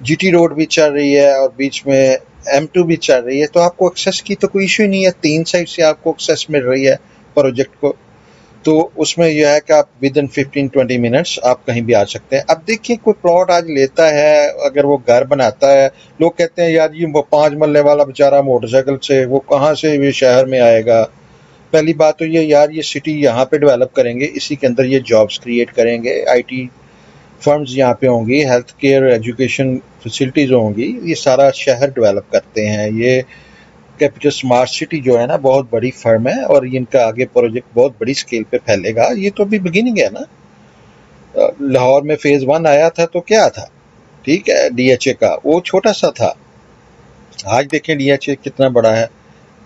GT रोड भी चल रही है और बीच में M2 भी चल रही है, तो आपको एक्सेस की तो कोई इशू ही नहीं है। 3 साइड से आपको एक्सेस मिल रही है प्रोजेक्ट को। तो उसमें यह है कि आप विद इन 15-20 मिनट्स आप कहीं भी आ सकते हैं। अब देखिए, कोई प्लॉट आज लेता है, अगर वो घर बनाता है, लोग कहते हैं यार ये 5 मरले वाला बेचारा मोटरसाइकिल से वो कहाँ से ये शहर में आएगा। पहली बात तो ये यार, ये सिटी यहाँ पे डेवलप करेंगे, इसी के अंदर ये जॉब्स क्रिएट करेंगे, IT फर्म्स यहाँ पे होंगी, हेल्थ केयर एजुकेशन फैसिलिटीज़ होंगी, ये सारा शहर डेवलप करते हैं। ये कैपिटल स्मार्ट सिटी जो है ना, बहुत बड़ी फर्म है और इनका आगे प्रोजेक्ट बहुत बड़ी स्केल पे फैलेगा। ये तो अभी बिगिनिंग है ना। लाहौर में फेज़ 1 आया था तो क्या था, ठीक है, DHA का वो छोटा सा था। आज देखें DHA कितना बड़ा है।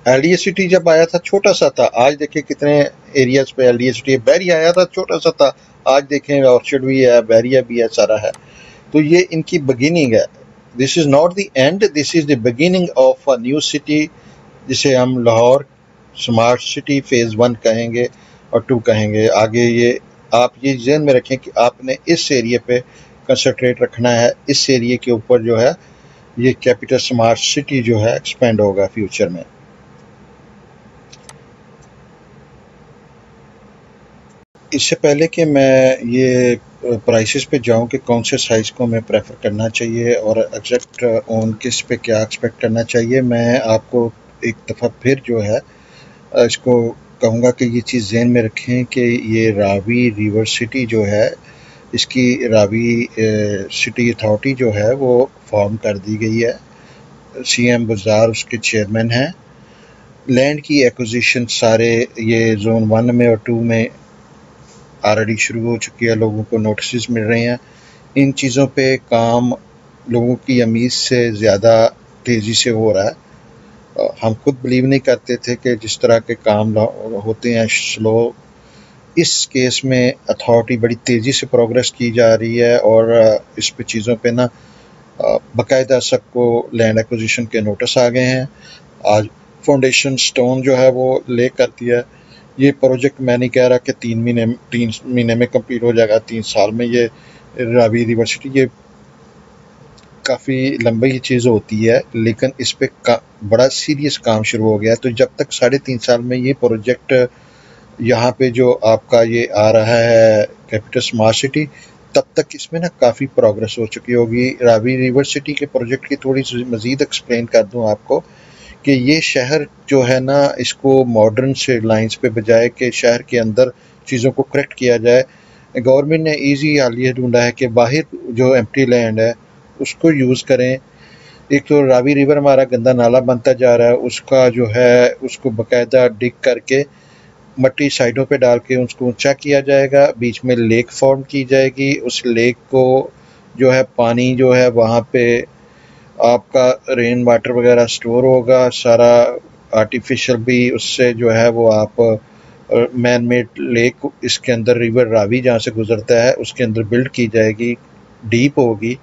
LDA सिटी जब आया था छोटा सा था, आज देखें कितने एरियाज पे LDA सिटी। बैरिया आया था छोटा सा था, आज देखें ऑर्चिड भी है, बैरिया भी है, सारा है। तो ये इनकी बिगिनिंग है। This is not the end, this is the beginning of a new city, जिसे हम लाहौर स्मार्ट सिटी फेज़ 1 कहेंगे और 2 कहेंगे। आगे ये आप ये ज़हन में रखें कि आपने इस एरिया पे कंसंट्रेट रखना है। इस एरिया के ऊपर जो है ये कैपिटल स्मार्ट सिटी जो है एक्सपेंड होगा फ्यूचर में। इससे पहले कि मैं ये प्राइसेस पे जाऊं कि कौन से साइज़ को मैं प्रेफर करना चाहिए और एग्जैक्ट ऑन किस पे क्या एक्सपेक्ट करना चाहिए, मैं आपको एक दफ़ा फिर जो है इसको कहूँगा कि ये चीज़ ज़हन में रखें कि ये रावी रिवर सिटी जो है, इसकी रावी सिटी अथॉरिटी जो है वो फॉर्म कर दी गई है। CM बुज़दार उसके चेयरमैन हैं। लैंड की एक्विजिशन सारे ये जोन 1 में और 2 में ऑलरेडी शुरू हो चुकी है, लोगों को नोटिस मिल रहे हैं। इन चीज़ों पे काम लोगों की उम्मीद से ज़्यादा तेज़ी से हो रहा है। हम खुद बिलीव नहीं करते थे कि जिस तरह के काम होते हैं स्लो, इस केस में अथॉरिटी बड़ी तेज़ी से प्रोग्रेस की जा रही है और इस पे चीज़ों पे ना बाकायदा सबको लैंड एक्विजिशन के नोटिस आ गए हैं। आज फाउंडेशन स्टोन जो है वो ले कर दिया। ये प्रोजेक्ट मैं नहीं कह रहा कि 3 महीने में कंप्लीट हो जाएगा, 3 साल में। ये रावी यूनिवर्सिटी ये काफ़ी लंबी चीज़ होती है, लेकिन इस पे बड़ा सीरियस काम शुरू हो गया है। तो जब तक 3.5 साल में ये प्रोजेक्ट यहाँ पे जो आपका ये आ रहा है कैपिटल स्मार्ट सिटी, तब तक इसमें ना काफ़ी प्रोग्रेस हो चुकी होगी। रावी यूनिवर्सिटी के प्रोजेक्ट की थोड़ी सी मज़ीद एक्सप्लेन कर दूँ आपको कि ये शहर जो है ना, इसको मॉडर्न से लाइंस पे बजाय कि शहर के अंदर चीज़ों को करेक्ट किया जाए, गवर्नमेंट ने ईजी हल ये ढूंढा है कि बाहर जो एम्प्टी लैंड है उसको यूज़ करें। एक तो रावी रिवर हमारा गंदा नाला बनता जा रहा है, उसका जो है उसको बाकायदा डिग करके मट्टी साइडों पे डाल के उसको ऊंचा किया जाएगा, बीच में लेक फॉर्म की जाएगी। उस लेक को जो है पानी जो है वहाँ पे आपका रेन वाटर वगैरह स्टोर होगा, सारा आर्टिफिशियल भी उससे जो है वो आप मैन मेड लेक इसके अंदर रिवर रावी जहाँ से गुजरता है उसके अंदर बिल्ड की जाएगी, डीप होगी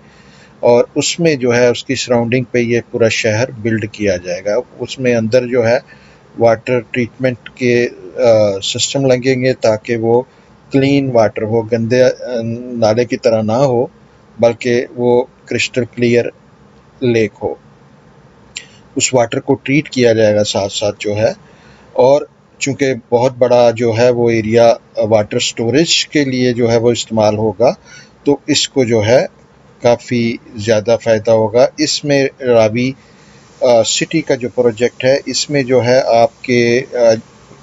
और उसमें जो है उसकी सराउंडिंग पे ये पूरा शहर बिल्ड किया जाएगा। उसमें अंदर जो है वाटर ट्रीटमेंट के सिस्टम लगेंगे ताकि वो क्लीन वाटर हो, गंदे नाले की तरह ना हो, बल्कि वो क्रिस्टल क्लियर लेक हो। उस वाटर को ट्रीट किया जाएगा साथ साथ जो है, और चूँकि बहुत बड़ा जो है वो एरिया वाटर स्टोरेज के लिए जो है वो इस्तेमाल होगा, तो इसको जो है काफ़ी ज़्यादा फ़ायदा होगा। इसमें रावी सिटी का जो प्रोजेक्ट है इसमें जो है आपके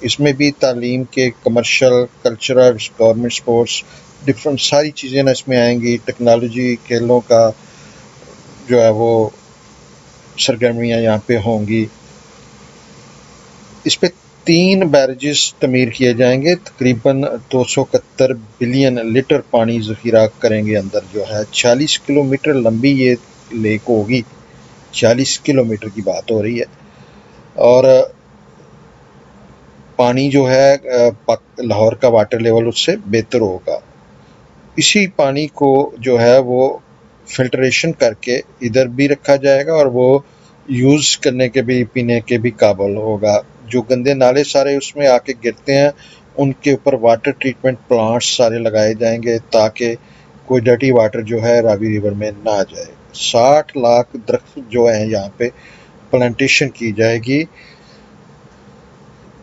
इसमें भी तालीम के, commercial, cultural, government sports, different सारी चीज़ें ना इसमें आएंगी। टेक्नोलॉजी, खेलों का जो है वो सरगर्मियाँ यहाँ पे होंगी। इस पे 3 बैरेजेस तमीर किए जाएंगे, तकरीबन 271 बिलियन लीटर पानी ज़ख़ीरा करेंगे अंदर जो है। 40 किलोमीटर लंबी ये लेक होगी, 40 किलोमीटर की बात हो रही है। और पानी जो है लाहौर का वाटर लेवल उससे बेहतर होगा। इसी पानी को जो है वो फिल्ट्रेशन करके इधर भी रखा जाएगा और वो यूज़ करने के भी, पीने के भी काबिल होगा। जो गंदे नाले सारे उसमें आके गिरते हैं उनके ऊपर वाटर ट्रीटमेंट प्लांट्स सारे लगाए जाएंगे ताकि कोई डर्टी वाटर जो है रावी रिवर में ना जाए। 60 लाख दरख्त जो है यहाँ पे प्लांटेशन की जाएगी।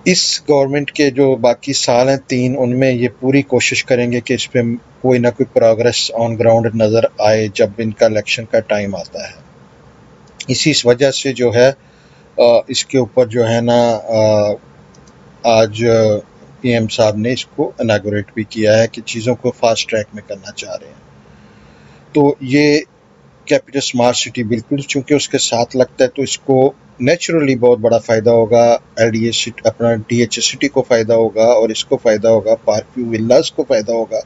इस गवर्नमेंट के जो बाकी साल हैं 3, उनमें ये पूरी कोशिश करेंगे कि इस पे कोई ना कोई प्रोग्रेस ऑन ग्राउंड नज़र आए जब इनका इलेक्शन का टाइम आता है। इसी वजह से जो है इसके ऊपर जो है ना आज पीएम साहब ने इसको इनागोरेट भी किया है कि चीज़ों को फास्ट ट्रैक में करना चाह रहे हैं। तो ये कैपिटल स्मार्ट सिटी बिल्कुल चूँकि उसके साथ लगता है तो इसको नेचुरली बहुत बड़ा फ़ायदा होगा। एलडीए सिटी, अपना डीएचएस सिटी को फ़ायदा होगा और इसको फ़ायदा होगा, पार्क व्यू विल्लास को फ़ायदा होगा।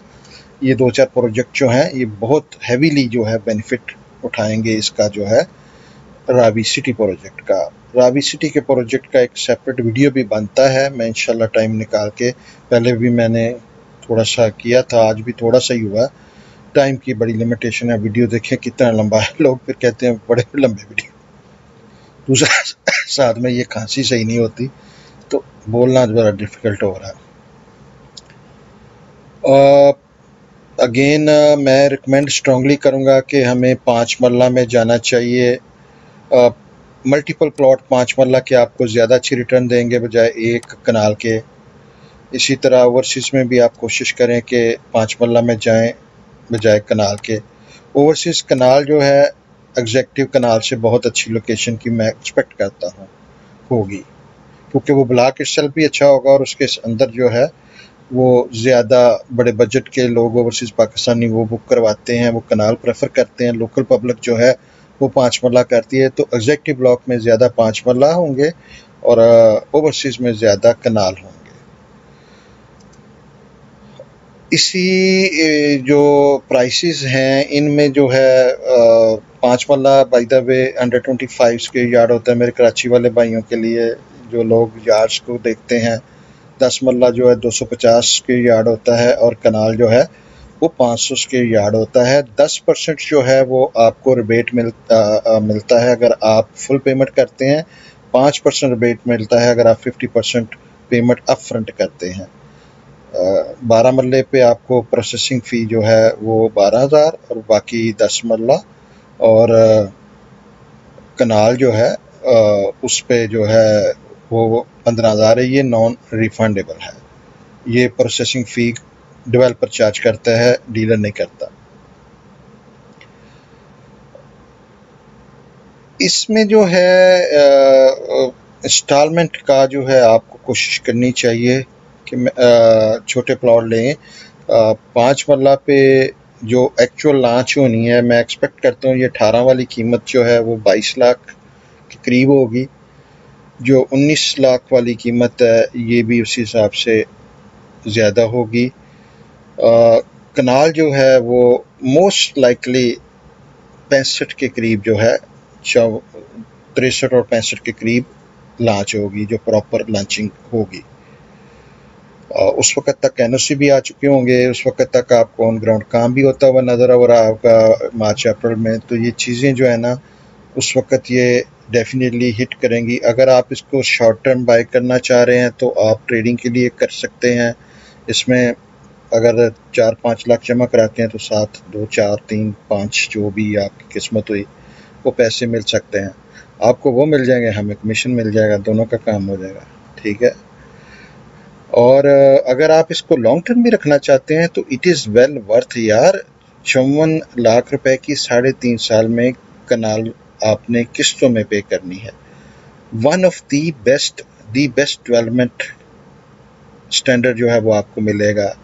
ये 2-4 प्रोजेक्ट जो हैं ये बहुत हैवीली जो है बेनिफिट उठाएंगे इसका जो है रावी सिटी प्रोजेक्ट का। रावी सिटी के प्रोजेक्ट का एक सेपरेट वीडियो भी बनता है, मैं इंशाल्लाह टाइम निकाल के, पहले भी मैंने थोड़ा सा किया था, आज भी थोड़ा सा ही हुआ। टाइम की बड़ी लिमिटेशन है, वीडियो देखें कितना लंबा है, लोग फिर कहते हैं बड़े लंबे वीडियो। दूसरा साथ में ये खांसी सही नहीं होती तो बोलना ज़रा डिफ़िकल्ट हो रहा है। अगेन मैं रिकमेंड स्ट्रांगली करूँगा कि हमें 5 मरला में जाना चाहिए। मल्टीपल प्लॉट 5 मरला के आपको ज़्यादा अच्छी रिटर्न देंगे बजाय एक कनाल के। इसी तरह ओवरसीज़ में भी आप कोशिश करें कि 5 मरला में जाएं बजाय कनाल के। ओवरसीज़ कनाल जो है एग्जेक्टिव कनाल से बहुत अच्छी लोकेशन की मैं एक्सपेक्ट करता हूँ होगी, क्योंकि वो ब्लॉक इटसेल्फ भी अच्छा होगा और उसके अंदर जो है वो ज़्यादा बड़े बजट के लोग ओवरसीज़ पाकिस्तानी वो बुक करवाते हैं, वो कनाल प्रेफर करते हैं। लोकल पब्लिक जो है वो 5 मरला करती है, तो एग्जेक्टिव ब्लॉक में ज़्यादा 5 मरला होंगे और ओवरसीज़ में ज़्यादा कनाल होंगे। इसी जो प्राइसेस हैं इनमें जो है 5 मरला by the way 125 square yard होता है मेरे कराची वाले भाइयों के लिए जो लोग यार्ड्स को देखते हैं। 10 मरला जो है 250 स्क्वायर यार्ड होता है और कनाल जो है वो 500 स्क्वायर यार्ड होता है। 10% जो है वो आपको रिबेट मिलता है अगर आप फुल पेमेंट करते हैं। 5% रिबेट मिलता है अगर आप 50% पेमेंट अप फ्रंट करते हैं। 12 मरले पे आपको प्रोसेसिंग फ़ी जो है वो 12,000 और बाकी 10 मरला और कनाल जो है उस पे जो है वो 15,000 है। ये नॉन रिफंडेबल है। ये प्रोसेसिंग फ़ी डेवलपर चार्ज करता है, डीलर नहीं करता। इसमें जो है इंस्टॉलमेंट का जो है आपको कोशिश करनी चाहिए कि छोटे प्लॉट लें। 5 मरला पे जो एक्चुअल लॉन्च होनी है मैं एक्सपेक्ट करता हूँ ये 18 वाली कीमत जो है वो 22 लाख के करीब होगी। जो 19 लाख वाली कीमत है ये भी उसी हिसाब से ज़्यादा होगी। कनाल जो है वो मोस्ट लाइकली 65 के करीब जो है 63 और 65 के करीब लॉन्च होगी जो प्रॉपर लॉन्चिंग होगी। उस वक्त तक एनओसी भी आ चुके होंगे, उस वक्त तक आपको ऑन ग्राउंड काम भी होता हुआ नज़र आ रहा आपका मार्च अप्रैल में। तो ये चीज़ें जो है ना उस वक्त ये डेफिनेटली हिट करेंगी। अगर आप इसको शॉर्ट टर्म बाय करना चाह रहे हैं तो आप ट्रेडिंग के लिए कर सकते हैं। इसमें अगर 4-5 लाख जमा कराते हैं तो 7, 2, 4, 3, 5 जो भी आपकी किस्मत हुई वो पैसे मिल सकते हैं। आपको वो मिल जाएंगे, हमें कमीशन मिल जाएगा, दोनों का काम हो जाएगा। ठीक है। और अगर आप इसको लॉन्ग टर्म भी रखना चाहते हैं तो इट इज़ वेल वर्थ यार। 54 लाख रुपए की 3.5 साल में कनाल आपने किस्तों में पे करनी है। One of the best development standard जो है वो आपको मिलेगा।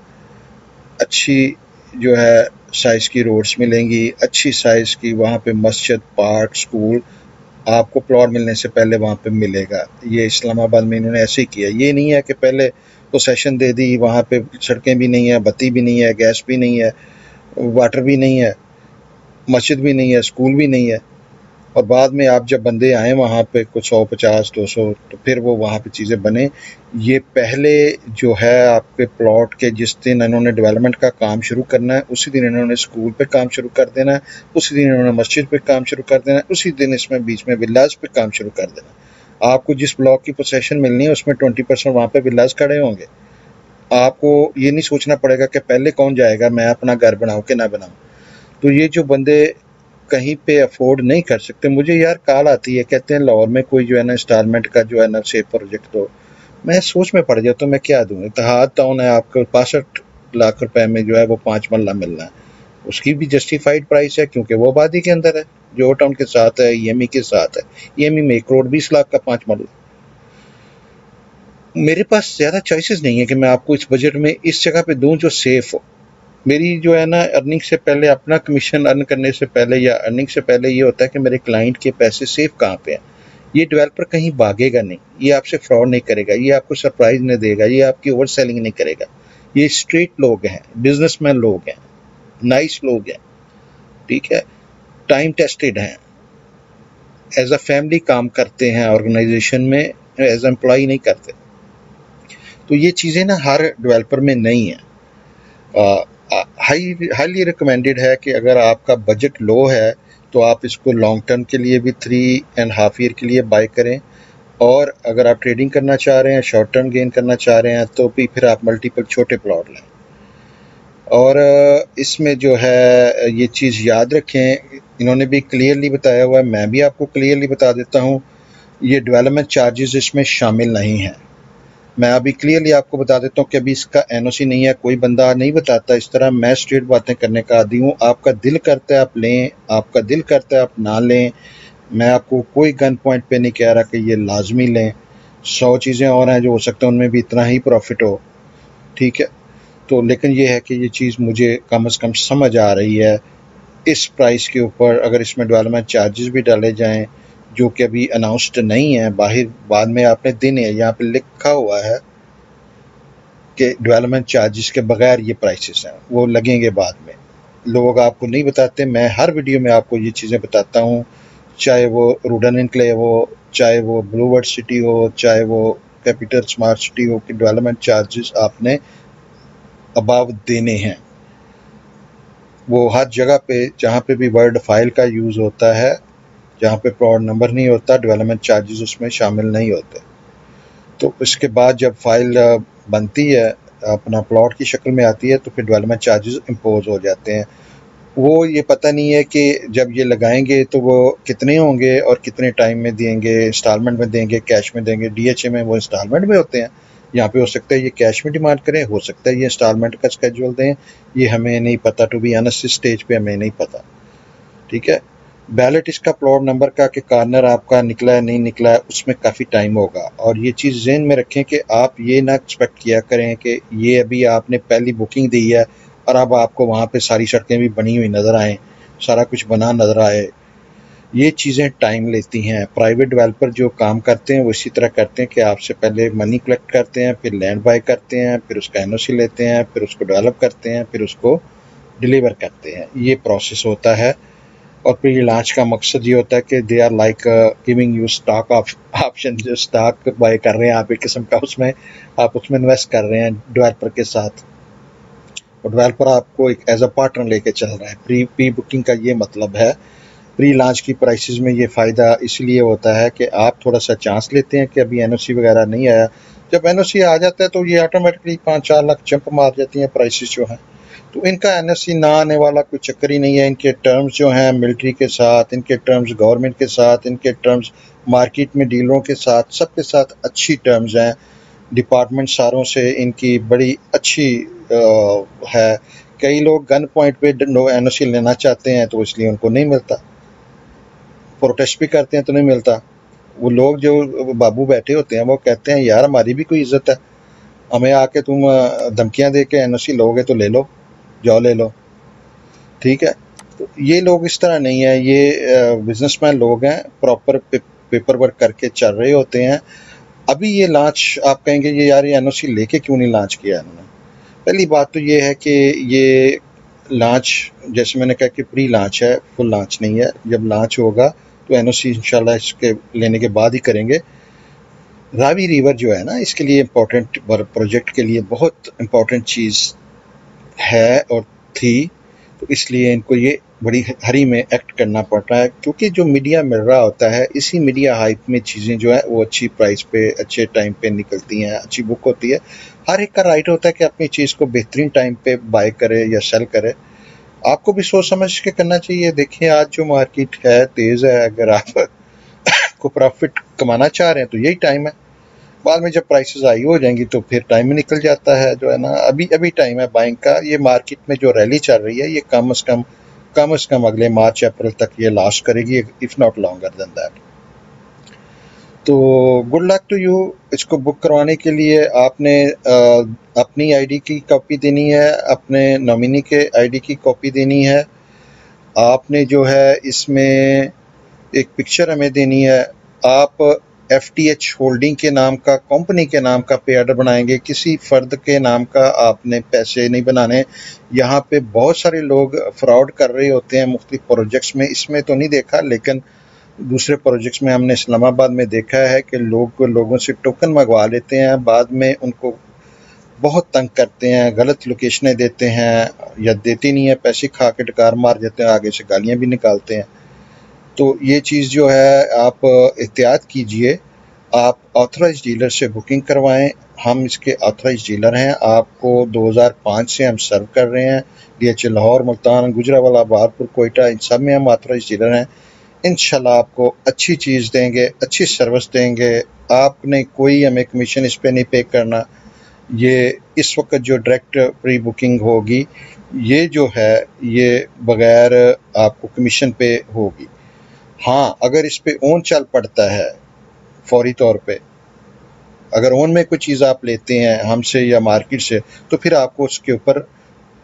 अच्छी जो है साइज़ की रोड्स मिलेंगी, अच्छी साइज़ की वहाँ पे मस्जिद, पार्क, स्कूल आपको प्लॉट मिलने से पहले वहाँ पे मिलेगा। ये इस्लामाबाद में इन्होंने ऐसे ही किया। ये नहीं है कि पहले पोसेशन दे दी, वहाँ पे सड़कें भी नहीं है, बत्ती भी नहीं है, गैस भी नहीं है, वाटर भी नहीं है, मस्जिद भी नहीं है, स्कूल भी नहीं है, और बाद में आप जब बंदे आए वहाँ पे कुछ 150, 200 तो फिर वो वहाँ पे चीज़ें बने। ये पहले जो है आपके प्लॉट के जिस दिन इन्होंने डेवलपमेंट का काम शुरू करना है उसी दिन इन्होंने स्कूल पे काम शुरू कर देना है, उसी दिन इन्होंने मस्जिद पे काम शुरू कर देना है, उसी दिन इसमें बीच में विलाज पे काम शुरू कर देना है। आपको जिस ब्लॉक की पोसेशन मिलनी है उसमें 20% वहाँ पे विलाज खड़े होंगे। आपको ये नहीं सोचना पड़ेगा कि पहले कौन जाएगा, मैं अपना घर बनाऊँ कि ना बनाऊँ। तो ये जो बंदे कहीं पे अफोर्ड नहीं कर सकते, मुझे यार कॉल आती है, कहते हैं लाहौर में कोई जो है ना इंस्टॉलमेंट का जो है ना सेफ प्रोजेक्ट दो। मैं सोच में पड़ जाता हूँ मैं क्या दूँ। इत्तेहाद टाउन है आपको 65 लाख रुपए में जो है वो 5 मरला मिलना है। उसकी भी जस्टिफाइड प्राइस है क्योंकि वो आबादी के अंदर है, जो टाउन के साथ है, ईएमई के साथ है। ईएमई में 1 करोड़ 20 लाख का 5 मरला। मेरे पास ज़्यादा चॉइसेस नहीं है कि मैं आपको इस बजट में इस जगह पे दूँ जो सेफ हो। मेरी जो है ना अर्निंग से पहले, अपना कमीशन अर्न करने से पहले या अर्निंग से पहले ये होता है कि मेरे क्लाइंट के पैसे सेफ कहाँ पे हैं। ये डेवलपर कहीं भागेगा नहीं, ये आपसे फ्रॉड नहीं करेगा, ये आपको सरप्राइज नहीं देगा, ये आपकी ओवर सेलिंग नहीं करेगा। ये स्ट्रेट लोग हैं, बिजनेसमैन लोग हैं, नाइस लोग हैं। ठीक है, टाइम टेस्टेड हैं, एज अ फैमिली काम करते हैं ऑर्गेनाइजेशन में, एज एम्प्लॉय नहीं करते। तो ये चीज़ें ना हर डेवलपर में नहीं है। हाईली रिकमेंडेड है कि अगर आपका बजट लो है तो आप इसको लॉन्ग टर्म के लिए भी 3.5 ईयर के लिए बाय करें, और अगर आप ट्रेडिंग करना चाह रहे हैं, शॉर्ट टर्म गेन करना चाह रहे हैं तो भी फिर आप मल्टीपल छोटे प्लॉट लें। और इसमें जो है ये चीज़ याद रखें, इन्होंने भी क्लियरली बताया हुआ है, मैं भी आपको क्लियरली बता देता हूँ, ये डेवलपमेंट चार्जेस इसमें शामिल नहीं हैं। मैं अभी क्लियरली आपको बता देता हूँ कि अभी इसका एनओसी नहीं है, कोई बंदा नहीं बताता इस तरह। मैं स्ट्रेट बातें करने का आदी हूँ। आपका दिल करता है आप लें, आपका दिल करता है आप ना लें। मैं आपको कोई गन पॉइंट पे नहीं कह रहा कि ये लाजमी लें। 100 चीज़ें और हैं जो हो सकता है उनमें भी इतना ही प्रॉफिट हो। ठीक है, तो लेकिन ये है कि ये चीज़ मुझे कम से कम समझ आ रही है इस प्राइस के ऊपर। अगर इसमें डेवलपमेंट चार्जेस भी डाले जाएँ जो कि अभी अनाउंस्ड नहीं है, बाहर बाद में आपने दिन है यहाँ पे लिखा हुआ है कि डेवलपमेंट चार्जेस के बगैर ये प्राइसेस हैं, वो लगेंगे बाद में। लोग आपको नहीं बताते, मैं हर वीडियो में आपको ये चीज़ें बताता हूँ, चाहे वो रूडन एनक्लेव हो, चाहे वो ब्लू वर्ल्ड सिटी हो, चाहे वो कैपिटल स्मार्ट सिटी हो, कि डेवलपमेंट चार्जेस आपने अबाव देने हैं। वो हर जगह पे जहाँ पे भी वर्ड फाइल का यूज़ होता है, जहाँ पे प्लॉट नंबर नहीं होता, डेवलपमेंट चार्जेस उसमें शामिल नहीं होते। तो इसके बाद जब फाइल बनती है, अपना प्लॉट की शक्ल में आती है, तो फिर डेवलपमेंट चार्जेस इम्पोज हो जाते हैं। वो ये पता नहीं है कि जब ये लगाएंगे तो वो कितने होंगे और कितने टाइम में देंगे, इंस्टॉलमेंट में देंगे, कैश में देंगे। डीएचए में वो इंस्टॉलमेंट में होते हैं, यहाँ पे हो सकता है ये कैश में डिमांड करें, हो सकता है ये इंस्टॉलमेंट का स्केड्यूल दें, ये हमें नहीं पता। टू बी ऑनेस्ट इस स्टेज पे हमें नहीं पता, ठीक है। बैलेट इसका प्लॉट नंबर का कि कार्नर आपका निकला है नहीं निकला है, उसमें काफ़ी टाइम होगा। और ये चीज़ ज़हन में रखें कि आप ये ना एक्सपेक्ट किया करें कि ये अभी आपने पहली बुकिंग दी है और अब आपको वहाँ पे सारी सड़कें भी बनी हुई नज़र आएँ, सारा कुछ बना नज़र आए। ये चीज़ें टाइम लेती हैं। प्राइवेट डेवलपर जो काम करते हैं वो इसी तरह करते हैं कि आपसे पहले मनी कलेक्ट करते हैं, फिर लैंड बाय करते हैं, फिर उसका एनओसी लेते हैं, फिर उसको डेवलप करते हैं, फिर उसको डिलीवर करते हैं। ये प्रोसेस होता है। और प्री लॉन्च का मकसद ये होता है कि they are like giving you stock option, जो स्टॉक बाय कर रहे हैं आप, एक किस्म का उसमें आप उसमें इन्वेस्ट कर रहे हैं डेवलपर के साथ, और डेवलपर आपको एक एज अ पार्टनर लेके चल रहा है। प्री बुकिंग का ये मतलब है। प्री लॉन्च की प्राइसेस में ये फ़ायदा इसलिए होता है कि आप थोड़ा सा चांस लेते हैं कि अभी एनओसी वगैरह नहीं आया। जब एनओसी आ जाता है तो ये ऑटोमेटिकली 5-4 लाख जंप मार जाती हैं प्राइसेस जो हैं। तो इनका एनओसी ना आने वाला कोई चक्कर ही नहीं है। इनके टर्म्स जो हैं मिलिट्री के साथ, इनके टर्म्स गवर्नमेंट के साथ, इनके टर्म्स मार्केट में डीलरों के साथ, सबके साथ अच्छी टर्म्स हैं। डिपार्टमेंट सारों से इनकी बड़ी अच्छी है। कई लोग गन पॉइंट पे एनओसी लेना चाहते हैं तो इसलिए उनको नहीं मिलता, प्रोटेस्ट भी करते हैं तो नहीं मिलता। वो लोग जो बाबू बैठे होते हैं वो कहते हैं यार हमारी भी कोई इज्जत है, हमें आके तुम धमकियां दे के एनओसी लोगे तो ले लो, जाओ ले लो, ठीक है। तो ये लोग इस तरह नहीं है, ये बिजनेसमैन लोग हैं, प्रॉपर पेपर वर्क करके चल रहे होते हैं। अभी ये लॉन्च आप कहेंगे ये यार ये एनओसी लेके क्यों नहीं लॉन्च किया इन्होंने। पहली बात तो ये है कि ये लॉन्च, जैसे मैंने कहा कि प्री लॉन्च है, फुल लॉन्च नहीं है। जब लॉन्च होगा तो एनओसी इंशाल्लाह इसके लेने के बाद ही करेंगे। रावी रिवर जो है ना, इसके लिए इम्पोर्टेंट, प्रोजेक्ट के लिए बहुत इम्पोर्टेंट चीज़ है और थी, तो इसलिए इनको ये बड़ी हरी में एक्ट करना पड़ रहा है, क्योंकि जो मीडिया मिल रहा होता है, इसी मीडिया हाइप में चीज़ें जो है वो अच्छी प्राइस पे अच्छे टाइम पे निकलती हैं, अच्छी बुक होती है। हर एक का राइट होता है कि अपनी चीज़ को बेहतरीन टाइम पे बाय करे या सेल करे। आपको भी सोच समझ के करना चाहिए। देखिए आज जो मार्केट है तेज़ है, अगर आप को प्रॉफिट कमाना चाह रहे हैं तो यही टाइम है। बाद में जब प्राइसेस हाई हो जाएंगी तो फिर टाइम ही निकल जाता है, जो है ना। अभी टाइम है बाइंग का। ये मार्केट में जो रैली चल रही है ये कम से कम अगले मार्च अप्रैल तक ये लास्ट करेगी, if not longer than that. तो गुड लक टू यू। इसको बुक करवाने के लिए आपने अपनी आईडी की कॉपी देनी है, अपने नॉमिनी के आईडी की कॉपी देनी है। आपने जो है इसमें एक पिक्चर हमें देनी है। आप FTH होल्डिंग के नाम का, कंपनी के नाम का पे ऑर्डर बनाएंगे, किसी फ़र्द के नाम का आपने पैसे नहीं बनाने। यहाँ पे बहुत सारे लोग फ्रॉड कर रहे होते हैं मुख्तलिफ प्रोजेक्ट्स में, इसमें तो नहीं देखा लेकिन दूसरे प्रोजेक्ट्स में हमने इस्लामाबाद में देखा है कि लोगों से टोकन मंगवा लेते हैं, बाद में उनको बहुत तंग करते हैं, गलत लोकेशनें देते हैं या देती नहीं है, पैसे खा के डकार मार देते हैं, आगे से गालियाँ भी निकालते हैं। तो ये चीज़ जो है आप एहतियात कीजिए। आप ऑथराइज़ डीलर से बुकिंग करवाएं। हम इसके ऑथराइज़ डीलर हैं, आपको 2005 से हम सर्व कर रहे हैं। DH लाहौर, मुल्तान, गुजरावाला, बहारपुर, कोयटा, इन सब में हम ऑथराइज़ डीलर हैं। इंशाल्लाह आपको अच्छी चीज़ देंगे, अच्छी सर्विस देंगे। आपने कोई हमें कमीशन इस पर नहीं पे करना। ये इस वक्त जो डायरेक्ट प्री बुकिंग होगी ये जो है ये बग़ैर आपको कमीशन पे होगी। हाँ, अगर इस पे ओन चल पड़ता है फौरी तौर पे, अगर ओन में कोई चीज़ आप लेते हैं हमसे या मार्केट से, तो फिर आपको उसके ऊपर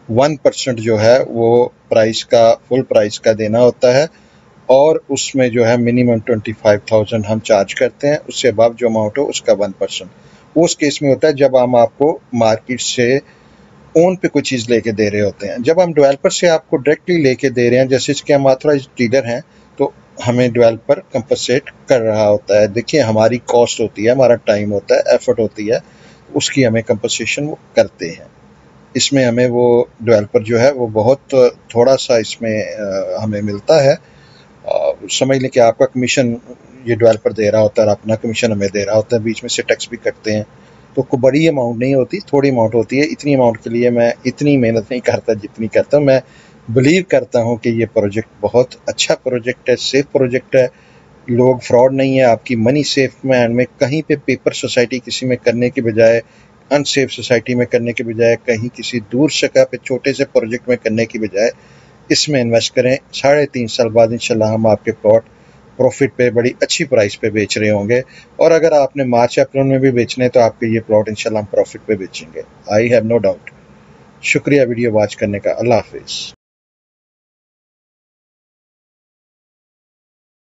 1% जो है वो प्राइस का, फुल प्राइस का देना होता है। और उसमें जो है मिनिमम 25,000 हम चार्ज करते हैं, उससे अबव जो अमाउंट हो उसका 1%। उस केस में होता है जब हम आपको मार्केट से ओन पे कोई चीज़ लेके दे रहे होते हैं। जब हम डेवलपर से आपको डायरेक्टली लेके दे रहे हैं, जैसे कि हम ऑथराइज्ड डीलर हैं, तो हमें डेवलपर कंपनसेट कर रहा होता है। देखिए हमारी कॉस्ट होती है, हमारा टाइम होता है, एफर्ट होती है, उसकी हमें कंपनसेशन वो करते हैं। इसमें हमें वो डेवलपर जो है वो बहुत थोड़ा सा इसमें हमें मिलता है। समझ लें कि आपका कमीशन ये डेवलपर दे रहा होता है और अपना कमीशन हमें दे रहा होता है, बीच में से टैक्स भी कटते हैं। तो कोई बड़ी अमाउंट नहीं होती, थोड़ी अमाउंट होती है। इतनी अमाउंट के लिए मैं इतनी मेहनत नहीं करता जितनी करता हूँ। मैं बिलीव करता हूँ कि ये प्रोजेक्ट बहुत अच्छा प्रोजेक्ट है, सेफ प्रोजेक्ट है। लोग फ्रॉड नहीं है, आपकी मनी सेफ मैन में कहीं पे पेपर सोसाइटी किसी में करने के बजाय, अनसेफ सोसाइटी में करने के बजाय, कहीं किसी दूर जगह पे छोटे से प्रोजेक्ट में करने की बजाय इसमें इन्वेस्ट करें। 3.5 साल बाद इंशाल्लाह हम आपके प्लॉट प्रॉफिट पे बड़ी अच्छी प्राइस पे बेच रहे होंगे। और अगर आपने मार्च अप्रैल में भी बेचने तो आपके ये प्लॉट इंशाल्लाह हम प्रॉफिट पे बेचेंगे। I have no doubt. शुक्रिया वीडियो वॉच करने का। अल्लाह हाफिज़।